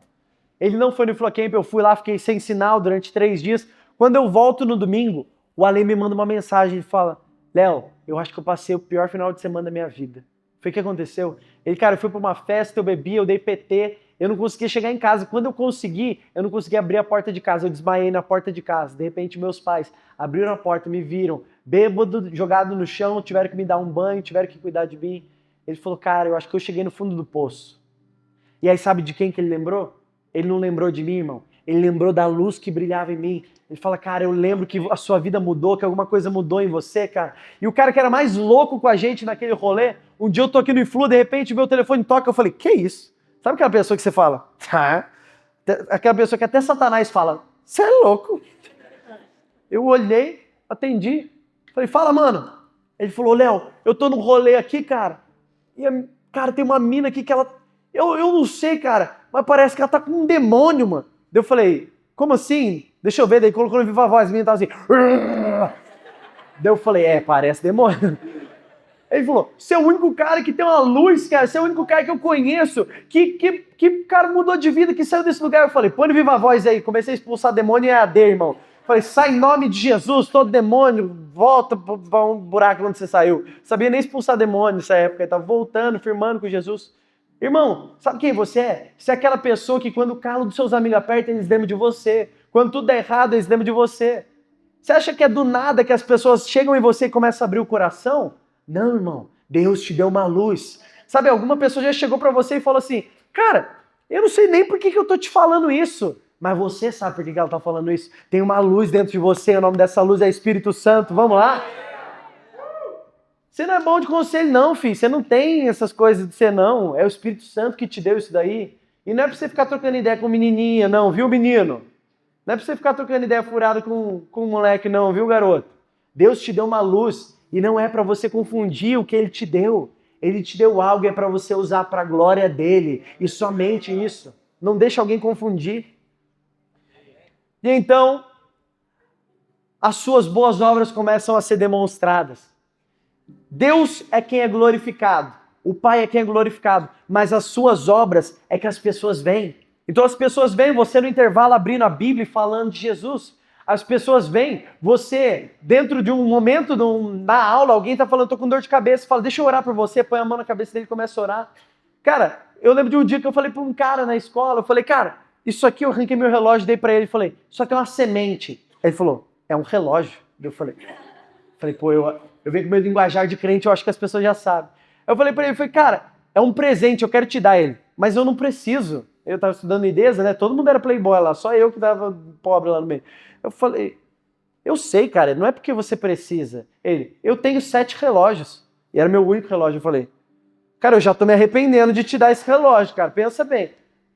Ele não foi no Influa Camp, eu fui lá, fiquei sem sinal durante 3 dias. Quando eu volto no domingo, o Ale me manda uma mensagem, ele fala, Léo, eu acho que eu passei o pior final de semana da minha vida. Foi o que aconteceu? Ele, cara, eu fui pra uma festa, eu bebi, eu dei PT, eu não conseguia chegar em casa. Quando eu consegui, eu não conseguia abrir a porta de casa, eu desmaiei na porta de casa. De repente, meus pais abriram a porta, me viram, bêbado, jogado no chão, tiveram que me dar um banho, tiveram que cuidar de mim. Ele falou, cara, eu acho que eu cheguei no fundo do poço. E aí sabe de quem que ele lembrou? Ele não lembrou de mim, irmão. Ele lembrou da luz que brilhava em mim. Ele fala, cara, eu lembro que a sua vida mudou, que alguma coisa mudou em você, cara. E o cara que era mais louco com a gente naquele rolê, um dia eu tô aqui no Influa, de repente meu telefone toca, eu falei, que isso? Sabe aquela pessoa que você fala? Aquela pessoa que até Satanás fala, você é louco. Eu olhei, atendi, falei, fala, mano. Ele falou, Léo, eu tô no rolê aqui, cara, e, cara, tem uma mina aqui que ela... Eu não sei, cara, mas parece que ela tá com um demônio, mano. Daí eu falei, como assim? Deixa eu ver, daí colocou no viva voz, a menina tava assim. Daí eu falei, parece demônio. Ele falou, você é o único cara que tem uma luz, cara, você é o único cara que eu conheço, que cara mudou de vida, que saiu desse lugar. Eu falei, põe no viva voz aí, comecei a expulsar demônio e EAD, irmão. Falei, sai em nome de Jesus, todo demônio, volta pra um buraco onde você saiu. Sabia nem expulsar demônio nessa época, ele tava voltando, firmando com Jesus. Irmão, sabe quem você é? Você é aquela pessoa que quando o carro dos seus amigos aperta, eles lembram de você. Quando tudo dá errado, eles lembram de você. Você acha que é do nada que as pessoas chegam em você e começam a abrir o coração? Não, irmão. Deus te deu uma luz. Sabe, alguma pessoa já chegou pra você e falou assim, cara, eu não sei nem por que eu tô te falando isso. Mas você sabe por que ela tá falando isso. Tem uma luz dentro de você, o nome dessa luz é Espírito Santo. Vamos lá? Você não é bom de conselho não, filho. Você não tem essas coisas de ser não. É o Espírito Santo que te deu isso daí. E não é pra você ficar trocando ideia com menininha não, viu, menino? Não é pra você ficar trocando ideia furada com um moleque não, viu, garoto? Deus te deu uma luz e não é pra você confundir o que Ele te deu. Ele te deu algo e é pra você usar pra glória dEle. E somente isso. Não deixa alguém confundir. E então, as suas boas obras começam a ser demonstradas. Deus é quem é glorificado, o Pai é quem é glorificado, mas as suas obras é que as pessoas veem. Então as pessoas veem você no intervalo abrindo a Bíblia e falando de Jesus. As pessoas veem você dentro de um momento na aula, alguém está falando, tô com dor de cabeça, fala, deixa eu orar por você, põe a mão na cabeça dele e começa a orar. Cara, eu lembro de um dia que eu falei para um cara na escola, eu falei, cara, isso aqui eu arranquei meu relógio, dei para ele, falei, isso aqui é uma semente. Ele falou, é um relógio. Eu falei, pô, eu venho com meu linguajar de crente, eu acho que as pessoas já sabem. Eu falei pra ele, cara, é um presente, eu quero te dar ele, mas eu não preciso. Eu tava estudando IDESA, né? Todo mundo era playboy lá, só eu que dava pobre lá no meio. Eu falei, eu sei, cara, não é porque você precisa. Ele, eu tenho 7 relógios. E era meu único relógio. Eu falei, cara, eu já tô me arrependendo de te dar esse relógio, cara, pensa bem.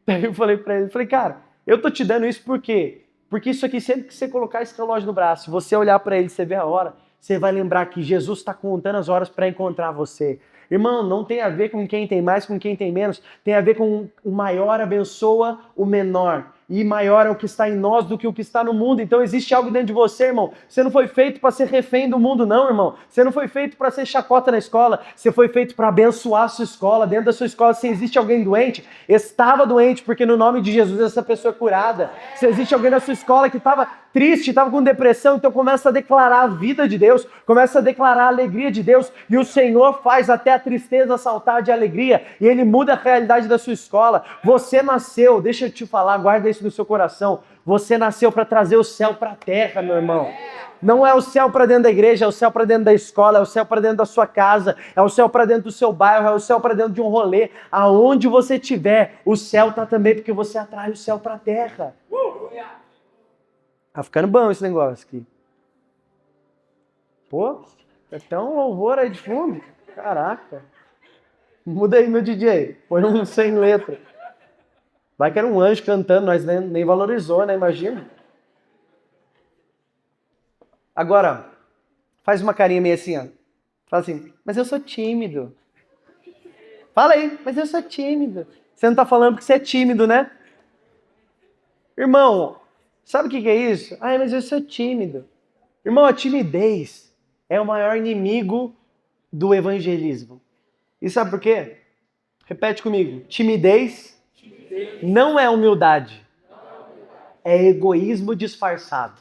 Aí eu falei pra ele, cara, Eu tô te dando isso por quê? Porque isso aqui, sempre que você colocar esse relógio no braço, você olhar para ele, você ver a hora, você vai lembrar que Jesus está contando as horas para encontrar você. Irmão, não tem a ver com quem tem mais, com quem tem menos. Tem a ver com o maior abençoa o menor. E maior é o que está em nós do que o que está no mundo. Então existe algo dentro de você, irmão. Você não foi feito para ser refém do mundo, não, irmão. Você não foi feito para ser chacota na escola. Você foi feito para abençoar a sua escola. Dentro da sua escola, se existe alguém doente, estava doente, porque no nome de Jesus essa pessoa é curada. Se existe alguém na sua escola que estava triste, estava com depressão, então começa a declarar a vida de Deus, começa a declarar a alegria de Deus, e o Senhor faz até a tristeza saltar de alegria, e Ele muda a realidade da sua escola. Você nasceu, deixa eu te falar, guarda isso no seu coração, você nasceu para trazer o céu para a terra, meu irmão. Não é o céu para dentro da igreja, é o céu para dentro da escola, é o céu para dentro da sua casa, é o céu para dentro do seu bairro, é o céu para dentro de um rolê. Aonde você estiver, o céu está também, porque você atrai o céu para a terra. Tá ficando bom esse negócio aqui. Pô, é tão louvor aí de fundo. Caraca. Muda aí, meu DJ. Põe um sem letra. Vai que era um anjo cantando, nós nem valorizou, né? Imagina. Agora, faz uma carinha meio assim, ó. Fala assim, mas eu sou tímido. Fala aí, mas eu sou tímido. Você não tá falando porque você é tímido, né? Irmão, sabe o que é isso? Ai, mas eu sou tímido. Irmão, a timidez é o maior inimigo do evangelismo. E sabe por quê? Repete comigo. Timidez não é humildade. É egoísmo disfarçado.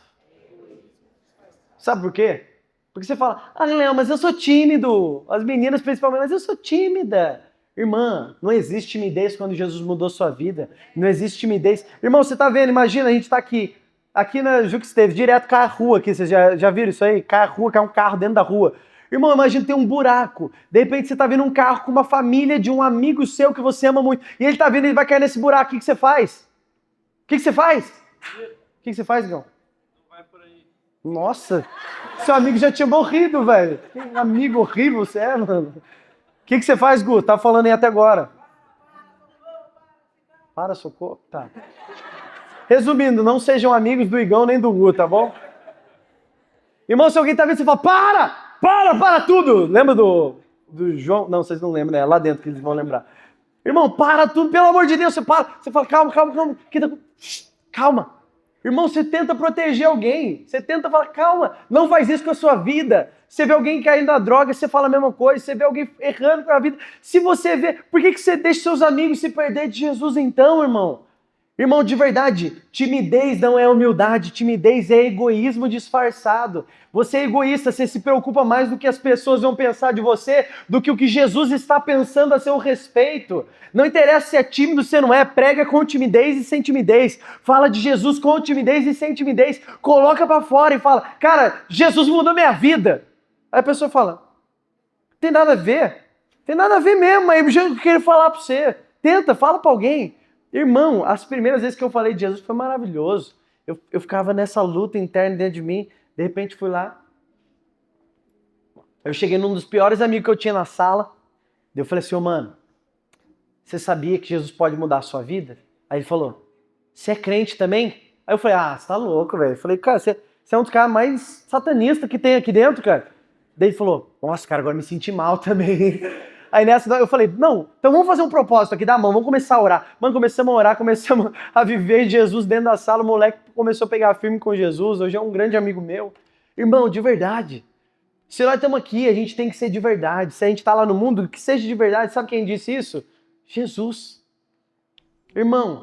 Sabe por quê? Porque você fala, ah, Léo, mas eu sou tímido. As meninas principalmente, mas eu sou tímida. Irmã, não existe timidez quando Jesus mudou sua vida. Não existe timidez. Irmão, você tá vendo? Imagina, a gente tá aqui na Juca Esteves, direto com a rua aqui. Vocês já viram isso aí? Com a rua, que é um carro dentro da rua. Irmão, imagina ter um buraco. De repente você tá vendo um carro com uma família de um amigo seu que você ama muito. E ele tá vendo, ele vai cair nesse buraco. O que você faz? O que você faz? O que você faz, Gão? Não vai por aí. Nossa, seu amigo já tinha morrido, velho. Que amigo horrível você é, mano. O que você faz, Gu? Tá falando aí até agora. Para, socorro. Tá. Resumindo, não sejam amigos do Igão nem do Gu, tá bom? Irmão, se alguém tá vendo, você fala, para tudo. Lembra do João? Não, vocês não lembram, né? É lá dentro que eles vão lembrar. Irmão, para tudo, pelo amor de Deus, você para. Você fala, calma. Calma. Irmão, você tenta proteger alguém. Você tenta falar, calma, não faz isso com a sua vida. Você vê alguém caindo na droga, você fala a mesma coisa. Você vê alguém errando com a vida. Se você vê, por que você deixa seus amigos se perder de Jesus então, irmão? Irmão, de verdade, timidez não é humildade, timidez é egoísmo disfarçado. Você é egoísta, você se preocupa mais do que as pessoas vão pensar de você, do que o que Jesus está pensando a seu respeito. Não interessa se é tímido ou se não é, prega com timidez e sem timidez. Fala de Jesus com timidez e sem timidez. Coloca pra fora e fala, cara, Jesus mudou minha vida. Aí a pessoa fala, tem nada a ver. Tem nada a ver mesmo, mas eu quero falar pra você. Tenta, fala pra alguém. Irmão, as primeiras vezes que eu falei de Jesus foi maravilhoso. Eu ficava nessa luta interna dentro de mim. De repente fui lá. Eu cheguei num dos piores amigos que eu tinha na sala. Eu falei assim, mano, você sabia que Jesus pode mudar a sua vida? Aí ele falou, você é crente também? Aí eu falei, você tá louco, velho. Eu falei, cara, você é um dos caras mais satanistas que tem aqui dentro, cara. Daí ele falou, nossa, cara, agora me senti mal também. Aí nessa eu falei, não, então vamos fazer um propósito aqui da mão, vamos começar a orar. Mano, começamos a orar, começamos a viver Jesus dentro da sala, o moleque começou a pegar firme com Jesus, hoje é um grande amigo meu. Irmão, de verdade, se nós estamos aqui, a gente tem que ser de verdade. Se a gente está lá no mundo, que seja de verdade. Sabe quem disse isso? Jesus. Irmão,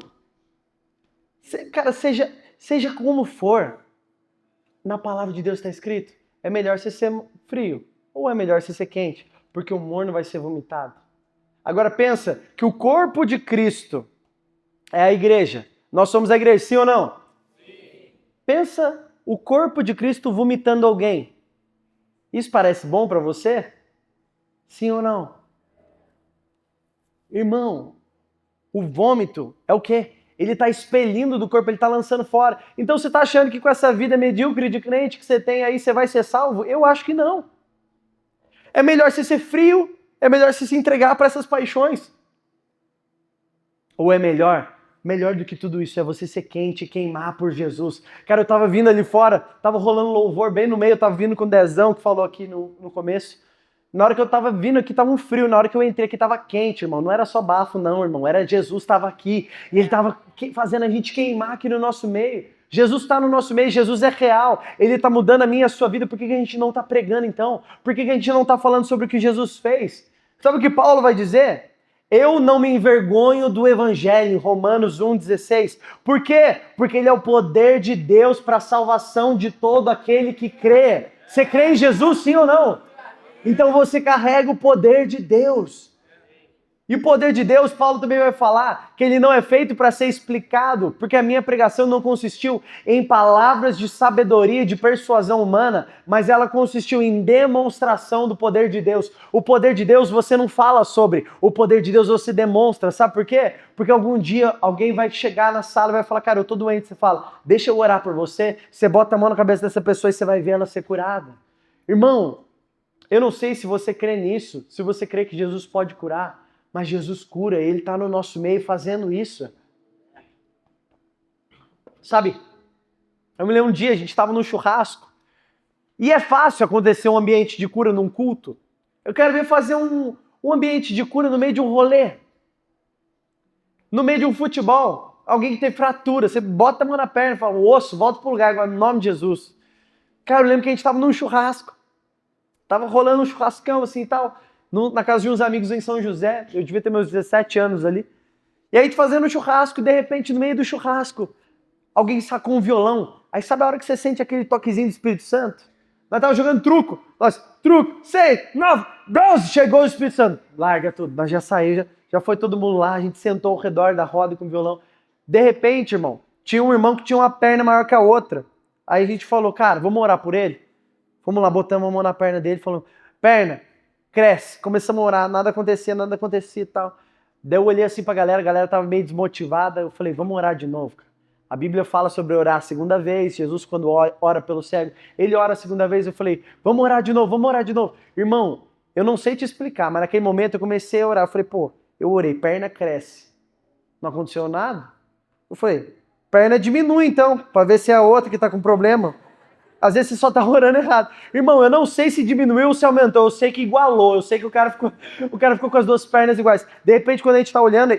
cara, seja como for, na palavra de Deus está escrito, é melhor você ser frio ou é melhor você ser quente? Porque o morno vai ser vomitado. Agora pensa que o corpo de Cristo é a igreja. Nós somos a igreja, sim ou não? Sim. Pensa o corpo de Cristo vomitando alguém. Isso parece bom para você? Sim ou não? Irmão, o vômito é o quê? Ele está expelindo do corpo, ele está lançando fora. Então você está achando que com essa vida medíocre de crente que você tem aí, você vai ser salvo? Eu acho que não. É melhor você ser frio, é melhor você se entregar para essas paixões. Ou é melhor melhor do que tudo isso é você ser quente e queimar por Jesus. Cara, eu tava vindo ali fora, tava rolando louvor bem no meio, eu tava vindo com o Dezão, que falou aqui no começo. Na hora que eu tava vindo aqui, tava um frio. Na hora que eu entrei aqui, tava quente, irmão. Não era só bafo, não, irmão. Era Jesus tava aqui. E ele tava fazendo a gente queimar aqui no nosso meio. Jesus está no nosso meio, Jesus é real. Ele está mudando a minha e a sua vida. Por que a gente não está pregando, então? Por que a gente não está falando sobre o que Jesus fez? Sabe o que Paulo vai dizer? Eu não me envergonho do Evangelho, em Romanos 1,16. Por quê? Porque ele é o poder de Deus para a salvação de todo aquele que crê. Você crê em Jesus, sim ou não? Então você carrega o poder de Deus. E o poder de Deus, Paulo também vai falar que ele não é feito para ser explicado, porque a minha pregação não consistiu em palavras de sabedoria, de persuasão humana, mas ela consistiu em demonstração do poder de Deus. O poder de Deus você não fala sobre, o poder de Deus você demonstra. Sabe por quê? Porque algum dia alguém vai chegar na sala e vai falar, cara, eu tô doente. Você fala, deixa eu orar por você. Você bota a mão na cabeça dessa pessoa e você vai ver ela ser curada. Irmão, eu não sei se você crê nisso, se você crê que Jesus pode curar, mas Jesus cura, Ele está no nosso meio fazendo isso. Sabe, eu me lembro um dia, a gente estava num churrasco, e é fácil acontecer um ambiente de cura num culto. Eu quero ver fazer um ambiente de cura no meio de um rolê, no meio de um futebol, alguém que tem fratura, você bota a mão na perna e fala, o osso, volta pro lugar agora, no nome de Jesus. Cara, eu lembro que a gente estava num churrasco, tava rolando um churrascão assim e tal, na casa de uns amigos em São José, eu devia ter meus 17 anos ali, e aí a gente fazendo um churrasco, e de repente no meio do churrasco, alguém sacou um violão, aí sabe a hora que você sente aquele toquezinho do Espírito Santo? Nós tava jogando truco, truco, 6, 9, 12, chegou o Espírito Santo, larga tudo, nós já saímos, já foi todo mundo lá, a gente sentou ao redor da roda com o violão, de repente, irmão, tinha um irmão que tinha uma perna maior que a outra, aí a gente falou, cara, vamos orar por ele? Fomos lá, botamos a mão na perna dele, falamos, perna, cresce, começamos a orar, nada acontecia e tal. Daí eu olhei assim pra galera, a galera tava meio desmotivada, eu falei, vamos orar de novo, cara. A Bíblia fala sobre orar a segunda vez, Jesus quando ora pelo cego, ele ora a segunda vez, eu falei, vamos orar de novo. Irmão, eu não sei te explicar, mas naquele momento eu comecei a orar, eu falei, pô, eu orei, perna cresce. Não aconteceu nada? Eu falei, perna diminui então, pra ver se é a outra que tá com problema. Às vezes você só tá orando errado. Irmão, eu não sei se diminuiu ou se aumentou, eu sei que igualou, eu sei que o cara ficou com as duas pernas iguais. De repente, quando a gente tá olhando,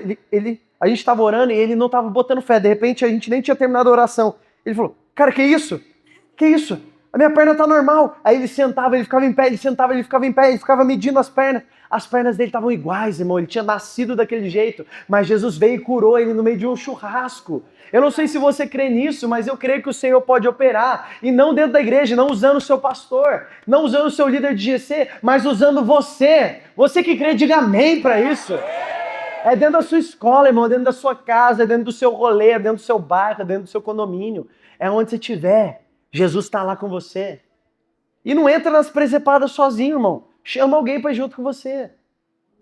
a gente tava orando e ele não tava botando fé. De repente, a gente nem tinha terminado a oração. Ele falou, cara, que isso? Que isso? A minha perna tá normal. Aí ele sentava, ele ficava em pé, ele sentava, ele ficava em pé, ele ficava medindo as pernas. As pernas dele estavam iguais, irmão, ele tinha nascido daquele jeito. Mas Jesus veio e curou ele no meio de um churrasco. Eu não sei se você crê nisso, mas eu creio que o Senhor pode operar, e não dentro da igreja, não usando o seu pastor, não usando o seu líder de GC, mas usando você. Você que crê, diga amém para isso. É dentro da sua escola, irmão, dentro da sua casa, é dentro do seu rolê, é dentro do seu bairro, é dentro do seu condomínio. É onde você estiver, Jesus está lá com você. E não entra nas presepadas sozinho, irmão. Chama alguém para ir junto com você.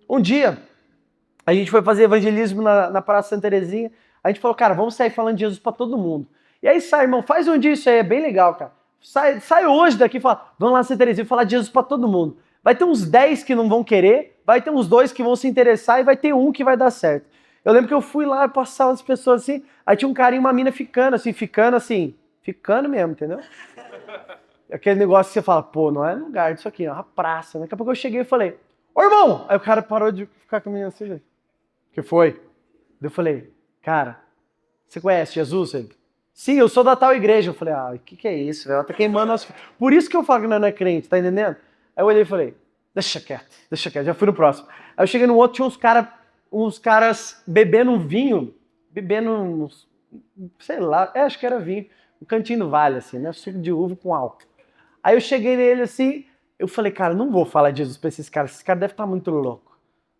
Um dia, a gente foi fazer evangelismo na Praça Santa Terezinha. A gente falou, cara, vamos sair falando de Jesus pra todo mundo. E aí sai, irmão, faz um dia isso aí, é bem legal, cara. Sai hoje daqui e fala, vamos lá na Santa Terezinha falar de Jesus pra todo mundo. Vai ter uns 10 que não vão querer, vai ter uns 2 que vão se interessar e vai ter um que vai dar certo. Eu lembro que eu fui lá passar umas pessoas assim, aí tinha um cara e uma mina ficando mesmo, entendeu? Aquele negócio que você fala, pô, não é lugar disso aqui, é uma praça. Daqui a pouco eu cheguei e falei, ô irmão! Aí o cara parou de ficar com a menina assim, que foi? Eu falei, cara, você conhece Jesus? Ele, sim, eu sou da tal igreja. Eu falei, o que é isso, velho? Ela tá queimando as... Por isso que eu falo que não é crente, tá entendendo? Aí eu olhei e falei, deixa quieto, já fui no próximo. Aí eu cheguei no outro, tinha uns caras bebendo vinho, sei lá, acho que era vinho, um cantinho do vale, assim, né? Suco de uva com álcool. Aí eu cheguei nele assim, eu falei, cara, não vou falar de Jesus pra esses caras devem estar muito loucos.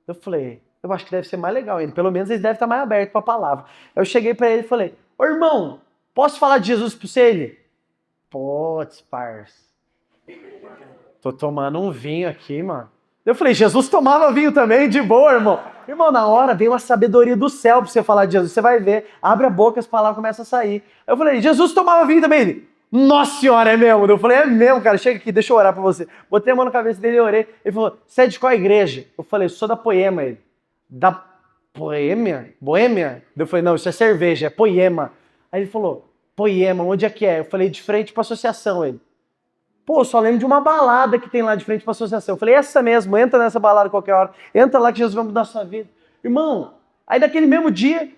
Eu falei, eu acho que deve ser mais legal ainda, pelo menos eles devem estar mais abertos pra palavra. Eu cheguei pra ele e falei, ô irmão, posso falar de Jesus pra você? Ele, putz, parça, tô tomando um vinho aqui, mano. Eu falei, Jesus tomava vinho também, de boa, irmão. Irmão, na hora vem uma sabedoria do céu pra você falar de Jesus, você vai ver, abre a boca, as palavras começam a sair. Eu falei, Jesus tomava vinho também? Ele, nossa senhora, é mesmo? Eu falei, é mesmo, cara, chega aqui, deixa eu orar pra você. Botei a mão na cabeça dele e orei. Ele falou, você é de qual igreja? Eu falei, sou da Poema. Ele, Boêmia? Boêmia? Eu falei, não, isso é cerveja, é Poema. Aí ele falou, Poema, onde é que é? Eu falei, de frente pra associação. Ele, pô, só lembro de uma balada que tem lá de frente pra associação. Eu falei, essa mesmo, entra nessa balada qualquer hora. Entra lá que Jesus vai mudar a sua vida. Irmão, aí naquele mesmo dia,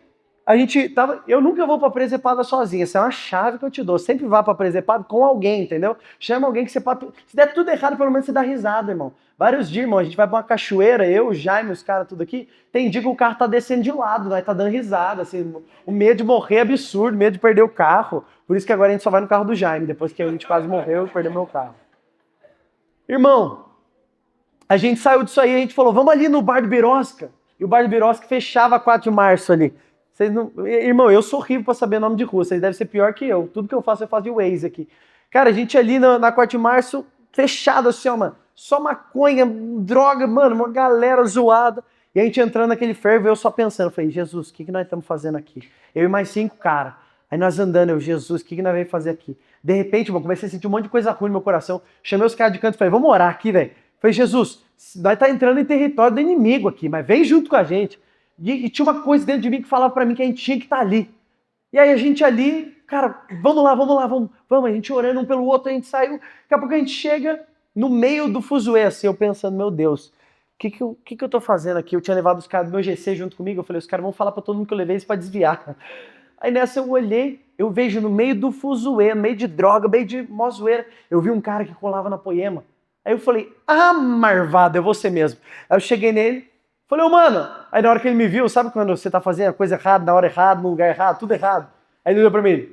a gente tava... Eu nunca vou pra presepada sozinho. Essa é uma chave que eu te dou. Sempre vá pra presepada com alguém, entendeu? Chama alguém que você pode... Se der tudo errado, pelo menos você dá risada, irmão. Vários dias, irmão, a gente vai pra uma cachoeira, eu, o Jaime, os caras, tudo aqui. Tem dia que o carro tá descendo de lado, né? Tá dando risada, assim. O medo de morrer é absurdo, medo de perder o carro. Por isso que agora a gente só vai no carro do Jaime. Depois que a gente quase morreu, eu perdi meu carro. Irmão, a gente saiu disso aí, a gente falou, vamos ali no Bar do Birosca. E o Bar do Birosca fechava 4 de março ali. Vocês não... Irmão, eu sou horrível pra saber nome de rua, vocês devem ser pior que eu. Tudo que eu faço de Waze aqui. Cara, a gente ali na 4 de março, fechado assim, ó, mano. Só maconha, droga, mano, uma galera zoada. E a gente entrando naquele fervo, eu só pensando, falei, Jesus, o que nós estamos fazendo aqui? Eu e mais 5 caras. Aí nós andando, eu, Jesus, o que nós vamos fazer aqui? De repente, mano, comecei a sentir um monte de coisa ruim no meu coração. Chamei os caras de canto e falei, vamos orar aqui, velho. Falei, Jesus, nós tá entrando em território do inimigo aqui, mas vem junto com a gente. E tinha uma coisa dentro de mim que falava pra mim que a gente tinha que estar ali. E aí a gente ali, cara, vamos lá, vamos. A gente orando um pelo outro, a gente saiu. Daqui a pouco a gente chega no meio do fuzuê, assim, eu pensando, meu Deus, o que eu tô fazendo aqui? Eu tinha levado os caras do meu GC junto comigo, eu falei, os caras vão falar pra todo mundo que eu levei isso pra desviar. Aí nessa eu olhei, eu vejo no meio do fuzuê, no meio de droga, no meio de mó zoeira, eu vi um cara que colava na Poema. Aí eu falei, marvado, é você mesmo. Aí eu cheguei nele, falei, ô mano, aí na hora que ele me viu, sabe quando você tá fazendo a coisa errada, na hora errada, no lugar errado, tudo errado? Aí ele olhou pra mim,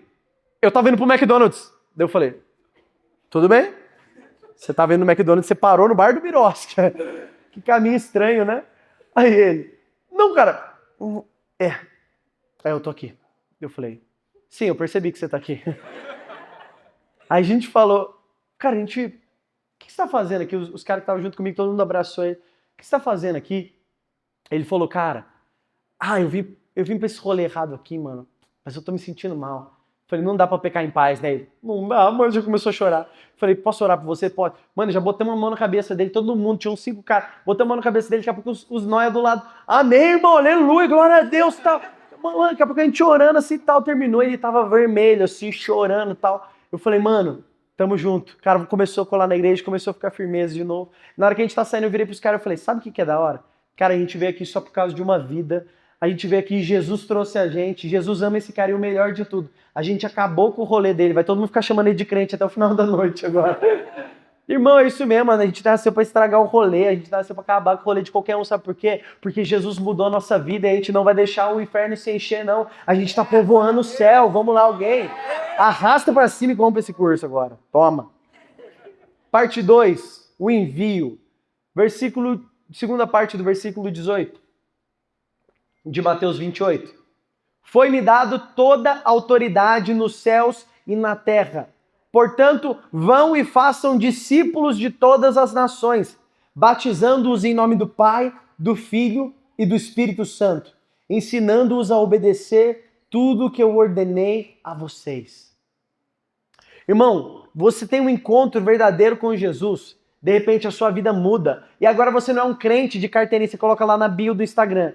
eu tava indo pro McDonald's. Daí eu falei, tudo bem? Você tava indo no McDonald's, você parou no Bar do Birosca. Que caminho estranho, né? Aí ele, não, cara, Aí eu tô aqui. Eu falei, sim, eu percebi que você tá aqui. Aí a gente falou, cara, o que você tá fazendo aqui? Os caras que estavam junto comigo, todo mundo abraçou ele. O que você tá fazendo aqui? Ele falou, cara, eu vim pra esse rolê errado aqui, mano, mas eu tô me sentindo mal. Falei, não dá pra pecar em paz, né? Ele, não dá, mano, já começou a chorar. Falei, posso orar por você? Pode. Mano, já botamos a mão na cabeça dele, todo mundo, tinha uns 5 caras, botamos a mão na cabeça dele, daqui a pouco os nóia do lado. Amém, irmão, aleluia, glória a Deus, tal. Mano, daqui a pouco a gente chorando assim, tal, terminou, ele tava vermelho, assim, chorando, tal. Eu falei, mano, tamo junto. O cara começou a colar na igreja, começou a ficar firmeza de novo. Na hora que a gente tá saindo, eu virei pros caras e falei, sabe o que é da hora? Cara, a gente veio aqui só por causa de uma vida. A gente veio aqui, Jesus trouxe a gente, Jesus ama esse cara e o melhor de tudo. A gente acabou com o rolê dele, vai todo mundo ficar chamando ele de crente até o final da noite agora. Irmão, é isso mesmo, a gente nasceu pra estragar o rolê, a gente nasceu pra acabar com o rolê de qualquer um, sabe por quê? Porque Jesus mudou a nossa vida e a gente não vai deixar o inferno se encher, não. A gente tá povoando o céu, vamos lá, alguém. Arrasta pra cima e compra esse curso agora, toma. Parte 2, o envio. Segunda parte do versículo 18. De Mateus 28. Foi-me dado toda a autoridade nos céus e na terra. Portanto, vão e façam discípulos de todas as nações, batizando-os em nome do Pai, do Filho e do Espírito Santo, ensinando-os a obedecer tudo o que eu ordenei a vocês. Irmão, você tem um encontro verdadeiro com Jesus, de repente a sua vida muda, e agora você não é um crente de carteirinha, você coloca lá na bio do Instagram.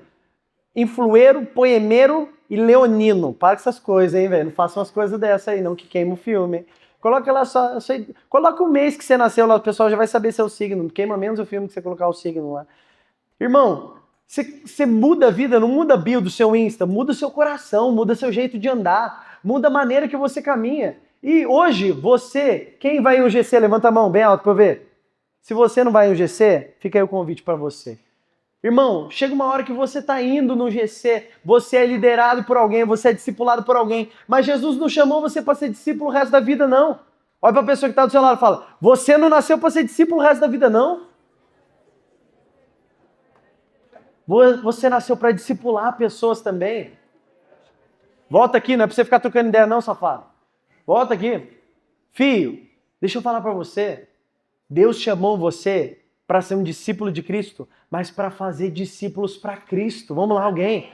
Influeiro, poemeiro e leonino. Para com essas coisas, hein, velho? Não faça umas coisas dessas aí, não, que queima o filme. Hein? Coloca lá coloca o mês que você nasceu lá, o pessoal já vai saber seu signo. Queima menos o filme que você colocar o signo lá. Irmão, você muda a vida, não muda a bio do seu Insta, muda o seu coração, muda seu jeito de andar, muda a maneira que você caminha. E hoje, quem vai em um GC? Levanta a mão bem alto pra eu ver. Se você não vai em um GC, fica aí o convite para você. Irmão, chega uma hora que você está indo no GC, você é liderado por alguém, você é discipulado por alguém, mas Jesus não chamou você para ser discípulo o resto da vida, não. Olha para a pessoa que está do seu lado e fala, você não nasceu para ser discípulo o resto da vida, não. Você nasceu para discipular pessoas também. Volta aqui, não é para você ficar trocando ideia não, safado. Volta aqui. Filho, deixa eu falar para você, Deus chamou você para ser um discípulo de Cristo, mas para fazer discípulos para Cristo. Vamos lá, alguém.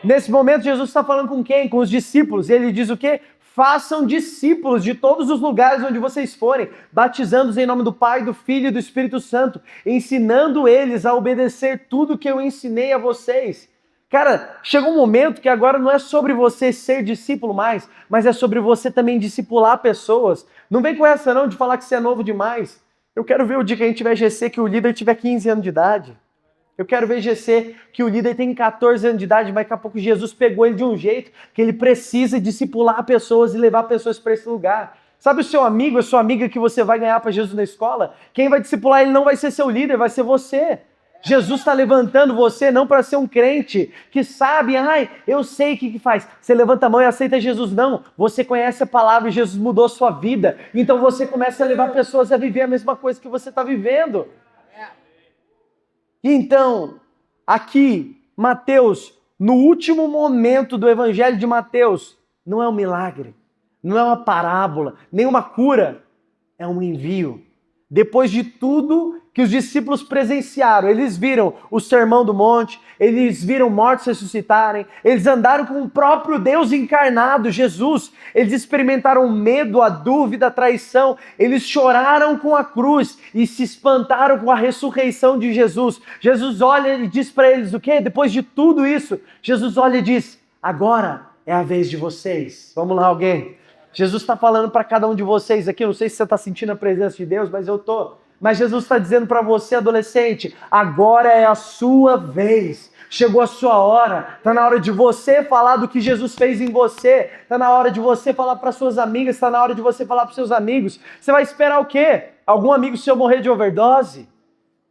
Nesse momento, Jesus está falando com quem? Com os discípulos. E ele diz o quê? Façam discípulos de todos os lugares onde vocês forem, batizando-os em nome do Pai, do Filho e do Espírito Santo, ensinando eles a obedecer tudo que eu ensinei a vocês. Cara, chegou um momento que agora não é sobre você ser discípulo mais, mas é sobre você também discipular pessoas. Não vem com essa não de falar que você é novo demais. Eu quero ver o dia que a gente tiver GC que o líder tiver 15 anos de idade. Eu quero ver GC que o líder tem 14 anos de idade, mas daqui a pouco Jesus pegou ele de um jeito que ele precisa discipular pessoas e levar pessoas para esse lugar. Sabe o seu amigo, a sua amiga que você vai ganhar para Jesus na escola? Quem vai discipular ele não vai ser seu líder, vai ser você. Jesus está levantando você não para ser um crente que sabe, eu sei o que faz. Você levanta a mão e aceita Jesus. Não, você conhece a palavra e Jesus mudou a sua vida. Então você começa a levar pessoas a viver a mesma coisa que você está vivendo. Então, aqui, Mateus, no último momento do Evangelho de Mateus, não é um milagre, não é uma parábola, nem uma cura, é um envio. Depois de tudo que os discípulos presenciaram, eles viram o Sermão do Monte, eles viram mortos ressuscitarem, eles andaram com o próprio Deus encarnado, Jesus, eles experimentaram o medo, a dúvida, a traição, eles choraram com a cruz e se espantaram com a ressurreição de Jesus. Jesus olha e diz para eles o quê? Depois de tudo isso, Jesus olha e diz, agora é a vez de vocês. Vamos lá, alguém? Jesus está falando para cada um de vocês aqui, eu não sei se você está sentindo a presença de Deus, mas eu estou. Mas Jesus está dizendo para você, adolescente, agora é a sua vez. Chegou a sua hora, está na hora de você falar do que Jesus fez em você, está na hora de você falar para suas amigas, está na hora de você falar para seus amigos. Você vai esperar o quê? Algum amigo seu morrer de overdose?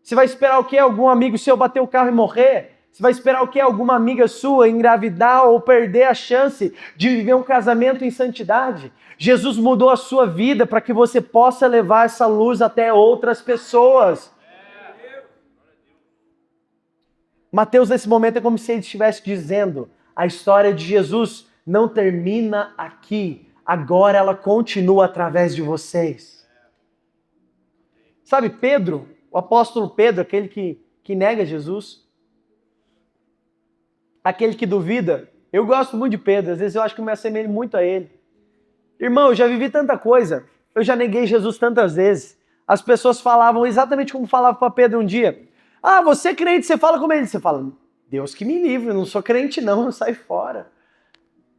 Você vai esperar o quê? Algum amigo seu bater o carro e morrer? Você vai esperar o quê? Alguma amiga sua engravidar ou perder a chance de viver um casamento em santidade? Jesus mudou a sua vida para que você possa levar essa luz até outras pessoas. Mateus, nesse momento, é como se ele estivesse dizendo, a história de Jesus não termina aqui, agora ela continua através de vocês. Sabe Pedro, o apóstolo Pedro, aquele que nega Jesus, aquele que duvida, eu gosto muito de Pedro, às vezes eu acho que eu me assemelho muito a ele. Irmão, eu já vivi tanta coisa, eu já neguei Jesus tantas vezes. As pessoas falavam exatamente como falavam para Pedro um dia. Ah, você é crente, você fala como ele. Você fala, Deus que me livre, eu não sou crente não, sai fora.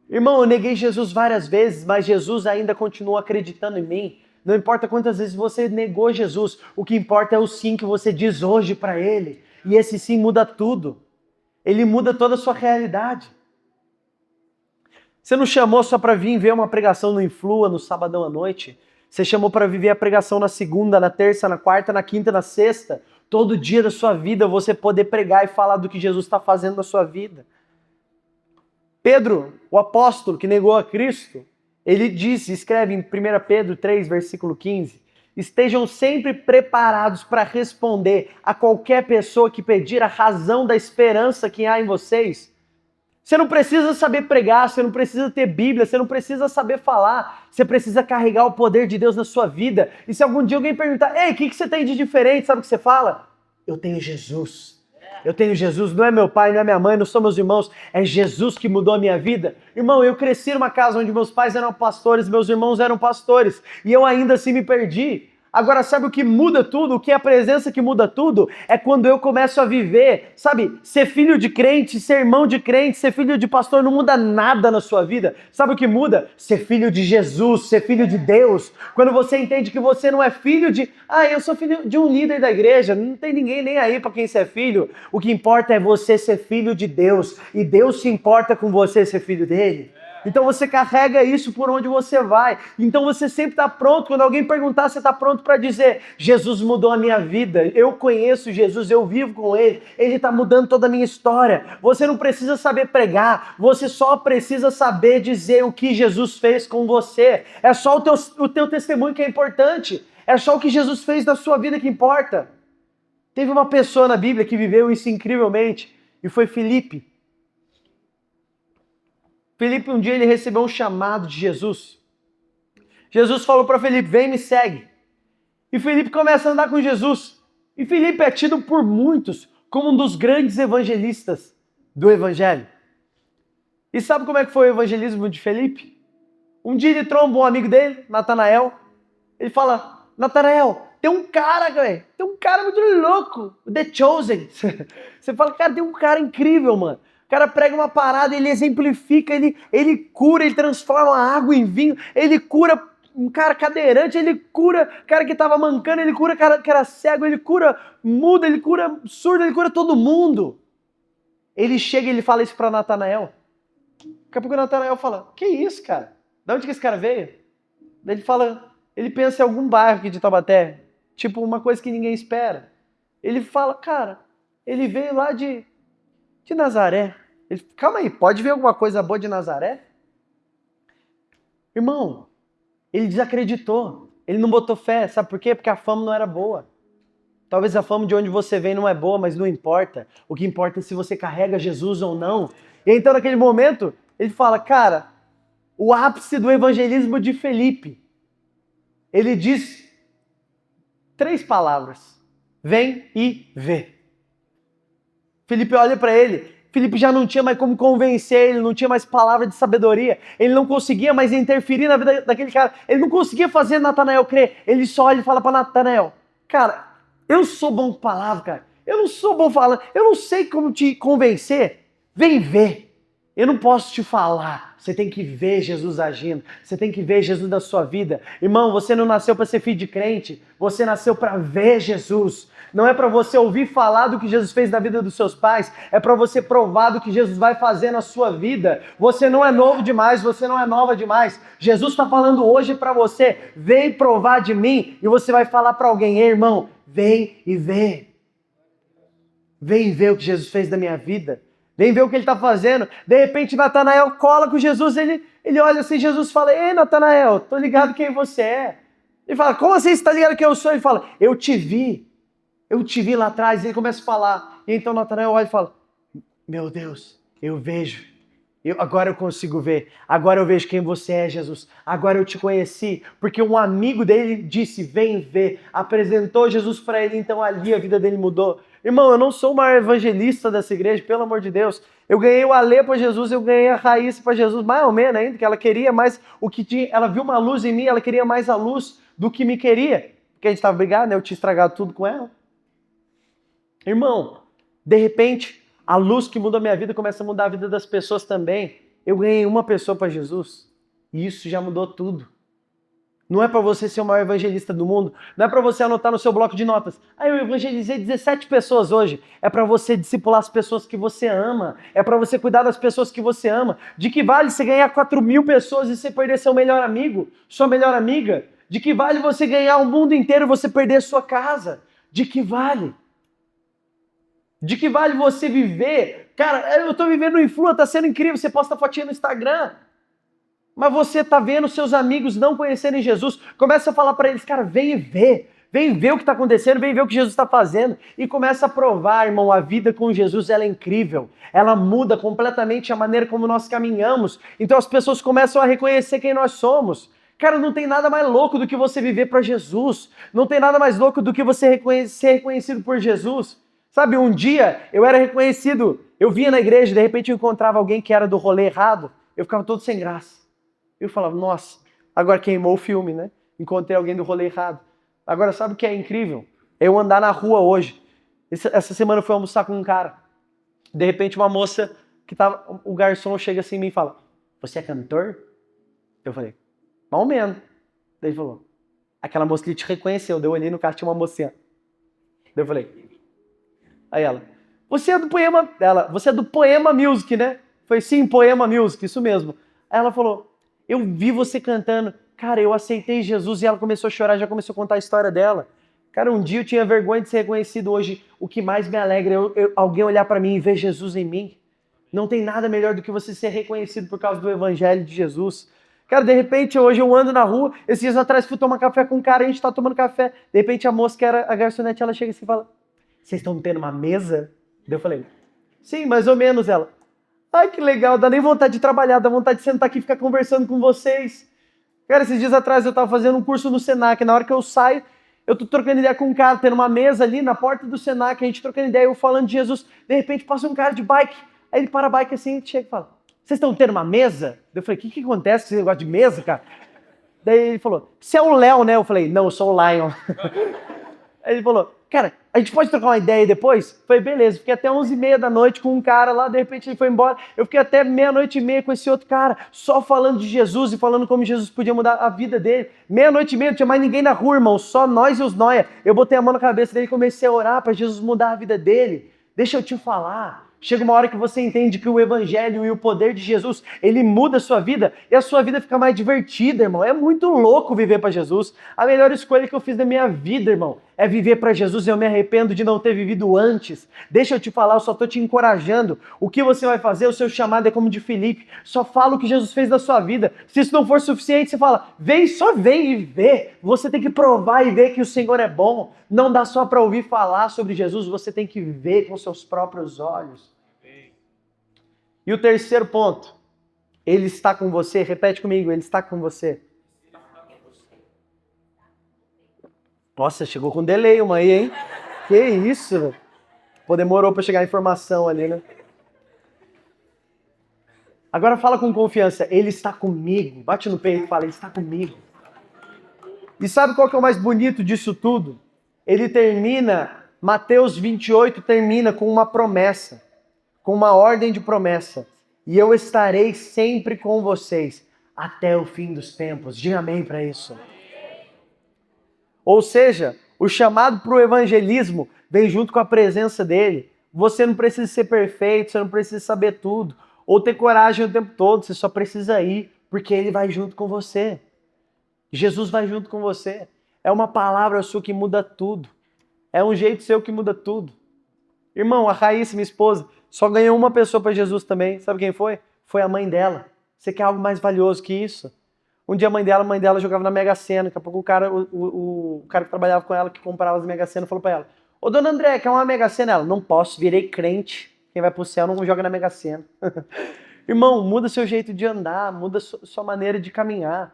Irmão, eu neguei Jesus várias vezes, mas Jesus ainda continua acreditando em mim. Não importa quantas vezes você negou Jesus, o que importa é o sim que você diz hoje para ele. E esse sim muda tudo. Ele muda toda a sua realidade. Você não chamou só para vir ver uma pregação no Influa no sabadão à noite. Você chamou para viver a pregação na segunda, na terça, na quarta, na quinta, na sexta. Todo dia da sua vida você poder pregar e falar do que Jesus está fazendo na sua vida. Pedro, o apóstolo que negou a Cristo, ele disse, escreve em 1 Pedro 3, versículo 15, estejam sempre preparados para responder a qualquer pessoa que pedir a razão da esperança que há em vocês. Você não precisa saber pregar, você não precisa ter Bíblia, você não precisa saber falar, você precisa carregar o poder de Deus na sua vida. E se algum dia alguém perguntar, ei, o que você tem de diferente? Sabe o que você fala? Eu tenho Jesus. Eu tenho Jesus, não é meu pai, não é minha mãe, não são meus irmãos, é Jesus que mudou a minha vida. Irmão, eu cresci numa casa onde meus pais eram pastores, meus irmãos eram pastores, e eu ainda assim me perdi. Agora, sabe o que muda tudo? O que é a presença que muda tudo? É quando eu começo a viver, sabe? Ser filho de crente, ser irmão de crente, ser filho de pastor não muda nada na sua vida. Sabe o que muda? Ser filho de Jesus, ser filho de Deus. Quando você entende que você não é filho de... eu sou filho de um líder da igreja. Não tem ninguém nem aí para quem você é filho. O que importa é você ser filho de Deus. E Deus se importa com você ser filho dele. Então você carrega isso por onde você vai. Então você sempre está pronto. Quando alguém perguntar, você está pronto para dizer, Jesus mudou a minha vida. Eu conheço Jesus, eu vivo com Ele. Ele está mudando toda a minha história. Você não precisa saber pregar. Você só precisa saber dizer o que Jesus fez com você. É só o teu testemunho que é importante. É só o que Jesus fez na sua vida que importa. Teve uma pessoa na Bíblia que viveu isso incrivelmente. E foi Filipe. Filipe, um dia ele recebeu um chamado de Jesus. Jesus falou para Filipe, vem me segue. E Filipe começa a andar com Jesus. E Filipe é tido por muitos como um dos grandes evangelistas do Evangelho. E sabe como é que foi o evangelismo de Filipe? Um dia ele tromba um amigo dele, Natanael. Ele fala, Natanael, tem um cara, velho, tem um cara muito louco, The Chosen. Você fala, cara, tem um cara incrível, mano. O cara prega uma parada, ele exemplifica, ele cura, ele transforma a água em vinho, ele cura um cara cadeirante, ele cura cara que estava mancando, ele cura cara que era cego, ele cura mudo, ele cura surdo, ele cura todo mundo. Ele chega e ele fala isso para Natanael. Daqui a pouco o Natanael fala, que isso, cara? De onde que esse cara veio? Daí ele fala, ele pensa em algum bairro aqui de Taubaté, tipo uma coisa que ninguém espera. Ele fala, cara, ele veio lá de Nazaré. Ele, calma aí, pode ver alguma coisa boa de Nazaré? Irmão, ele desacreditou, ele não botou fé, sabe por quê? Porque a fama não era boa. Talvez a fama de onde você vem não é boa, mas não importa. O que importa é se você carrega Jesus ou não. E então naquele momento, ele fala, cara, o ápice do evangelismo de Felipe. Ele diz 3 palavras. Vem e vê. Felipe olha para ele. Felipe já não tinha mais como convencer, ele não tinha mais palavra de sabedoria. Ele não conseguia mais interferir na vida daquele cara. Ele não conseguia fazer Natanael crer. Ele só olha e fala para Natanael, cara, eu sou bom com palavra, cara. Eu não sou bom falando. Eu não sei como te convencer. Vem ver. Eu não posso te falar. Você tem que ver Jesus agindo. Você tem que ver Jesus na sua vida. Irmão, você não nasceu para ser filho de crente. Você nasceu para ver Jesus. Não é para você ouvir falar do que Jesus fez na vida dos seus pais. É para você provar do que Jesus vai fazer na sua vida. Você não é novo demais. Você não é nova demais. Jesus está falando hoje para você. Vem provar de mim. E você vai falar para alguém, ei, irmão, vem e vê. Vem ver o que Jesus fez na minha vida. Vem ver o que ele está fazendo. De repente, Natanael cola com Jesus. Ele olha assim, Jesus fala, ei, Natanael, tô ligado quem você é. Ele fala, como assim você está ligado quem eu sou? Ele fala, eu te vi lá atrás. E ele começa a falar. E então Natanael olha e fala, meu Deus, eu vejo. Agora eu consigo ver. Agora eu vejo quem você é, Jesus. Agora eu te conheci. Porque um amigo dele disse, vem ver. Apresentou Jesus para ele, então ali a vida dele mudou. Irmão, eu não sou o maior evangelista dessa igreja, pelo amor de Deus. Eu ganhei o Alê para Jesus, eu ganhei a Raíssa para Jesus, mais ou menos ainda, que ela queria mais o que tinha. Ela viu uma luz em mim, ela queria mais a luz do que me queria. Porque a gente estava brigado, né? Eu tinha estragado tudo com ela. Irmão, de repente, a luz que muda a minha vida começa a mudar a vida das pessoas também. Eu ganhei uma pessoa para Jesus e isso já mudou tudo. Não é para você ser o maior evangelista do mundo, não é para você anotar no seu bloco de notas. Eu evangelizei 17 pessoas hoje. É para você discipular as pessoas que você ama, é para você cuidar das pessoas que você ama. De que vale você ganhar 4.000 pessoas e você perder seu melhor amigo, sua melhor amiga? De que vale você ganhar o mundo inteiro e você perder sua casa? De que vale? De que vale você viver? Cara, eu tô vivendo no Influa, tá sendo incrível, você posta fotinha no Instagram. Mas você tá vendo seus amigos não conhecerem Jesus. Começa a falar para eles, cara, vem ver o que está acontecendo, vem ver o que Jesus está fazendo. E começa a provar, irmão, a vida com Jesus, ela é incrível. Ela muda completamente a maneira como nós caminhamos. Então as pessoas começam a reconhecer quem nós somos. Cara, não tem nada mais louco do que você viver para Jesus. Não tem nada mais louco do que você ser reconhecido por Jesus. Sabe, um dia eu era reconhecido, eu vinha na igreja, de repente eu encontrava alguém que era do rolê errado, eu ficava todo sem graça. Eu falava, nossa, agora queimou o filme, né? Encontrei alguém do rolê errado. Agora, sabe o que é incrível? É eu andar na rua hoje. Essa semana eu fui almoçar com um cara. De repente uma moça que tava, o garçom chega assim em mim e fala, você é cantor? Eu falei, mais ou menos. Daí ele falou, aquela moça que te reconheceu. Eu olhei no carro, tinha uma mocinha. Daí eu falei, aí ela, você é do Poema Music, né? Eu falei, sim, Poema Music, isso mesmo. Aí ela falou, eu vi você cantando, cara, eu aceitei Jesus, e ela começou a chorar, já começou a contar a história dela. Cara, um dia eu tinha vergonha de ser reconhecido, hoje o que mais me alegra é alguém olhar pra mim e ver Jesus em mim. Não tem nada melhor do que você ser reconhecido por causa do evangelho de Jesus. Cara, de repente, hoje eu ando na rua, esses dias atrás fui tomar café com um cara, a gente tá tomando café, de repente a moça que era a garçonete, ela chega assim e fala, vocês estão tendo uma mesa? Daí eu falei, sim, mais ou menos. Ela, ai que legal, dá nem vontade de trabalhar, dá vontade de sentar aqui e ficar conversando com vocês. Cara, esses dias atrás eu tava fazendo um curso no Senac, na hora que eu saio, eu tô trocando ideia com um cara, tendo uma mesa ali na porta do Senac, a gente trocando ideia, eu falando de Jesus, de repente passa um cara de bike, aí ele para a bike assim, chega e fala, vocês estão tendo uma mesa? Eu falei, o que acontece com esse negócio de mesa, cara? Daí ele falou, você é o Léo, né? Eu falei, não, eu sou o Lion. Aí ele falou, cara, a gente pode trocar uma ideia depois? Falei, beleza. Fiquei até 11h30 da noite com um cara lá, de repente ele foi embora. Eu fiquei até 00:30 com esse outro cara, só falando de Jesus e falando como Jesus podia mudar a vida dele. 00:30, não tinha mais ninguém na rua, irmão, só nós e os nóia. Eu botei a mão na cabeça dele e comecei a orar para Jesus mudar a vida dele. Deixa eu te falar. Chega uma hora que você entende que o evangelho e o poder de Jesus, ele muda a sua vida e a sua vida fica mais divertida, irmão. É muito louco viver para Jesus. A melhor escolha que eu fiz da minha vida, irmão, é viver para Jesus e eu me arrependo de não ter vivido antes. Deixa eu te falar, eu só estou te encorajando. O que você vai fazer, o seu chamado é como de Filipe. Só fala o que Jesus fez na sua vida. Se isso não for suficiente, você fala, vem, só vem e vê. Você tem que provar e ver que o Senhor é bom. Não dá só para ouvir falar sobre Jesus, você tem que ver com seus próprios olhos. E o terceiro ponto, ele está com você. Repete comigo, ele está com você. Nossa, chegou com delay uma aí, hein? Que isso, velho. Pô, demorou para chegar a informação ali, né? Agora fala com confiança, ele está comigo. Bate no peito e fala, ele está comigo. E sabe qual que é o mais bonito disso tudo? Ele termina, Mateus 28 termina com uma promessa, com uma ordem de promessa. E eu estarei sempre com vocês até o fim dos tempos. Diga amém para isso. Ou seja, o chamado para o evangelismo vem junto com a presença dele. Você não precisa ser perfeito, você não precisa saber tudo, ou ter coragem o tempo todo, você só precisa ir, porque ele vai junto com você. Jesus vai junto com você. É uma palavra sua que muda tudo. É um jeito seu que muda tudo. Irmão, a Raíssa, minha esposa, só ganhou uma pessoa para Jesus também. Sabe quem foi? Foi a mãe dela. Você quer algo mais valioso que isso? Um dia a mãe dela jogava na Mega Sena. Daqui a pouco o cara que trabalhava com ela, que comprava as Mega Sena, falou para ela, ô dona André, quer uma Mega Sena? Ela, não posso, virei crente. Quem vai pro céu não joga na Mega Sena. Irmão, muda seu jeito de andar, muda sua maneira de caminhar.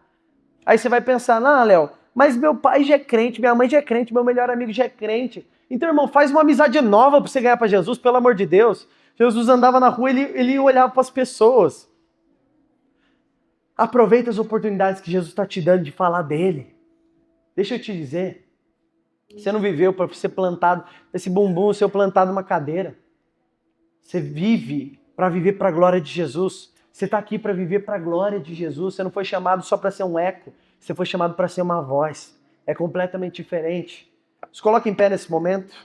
Aí você vai pensar, não, Léo, mas meu pai já é crente, minha mãe já é crente, meu melhor amigo já é crente. Então, irmão, faz uma amizade nova para você ganhar para Jesus, pelo amor de Deus. Jesus andava na rua, ele olhava para as pessoas. Aproveita as oportunidades que Jesus está te dando de falar dele. Deixa eu te dizer, você não viveu para ser plantado, esse bumbum seu plantado numa cadeira. Você vive para viver para a glória de Jesus. Você está aqui para viver para a glória de Jesus. Você não foi chamado só para ser um eco. Você foi chamado para ser uma voz. É completamente diferente. Se coloca em pé nesse momento.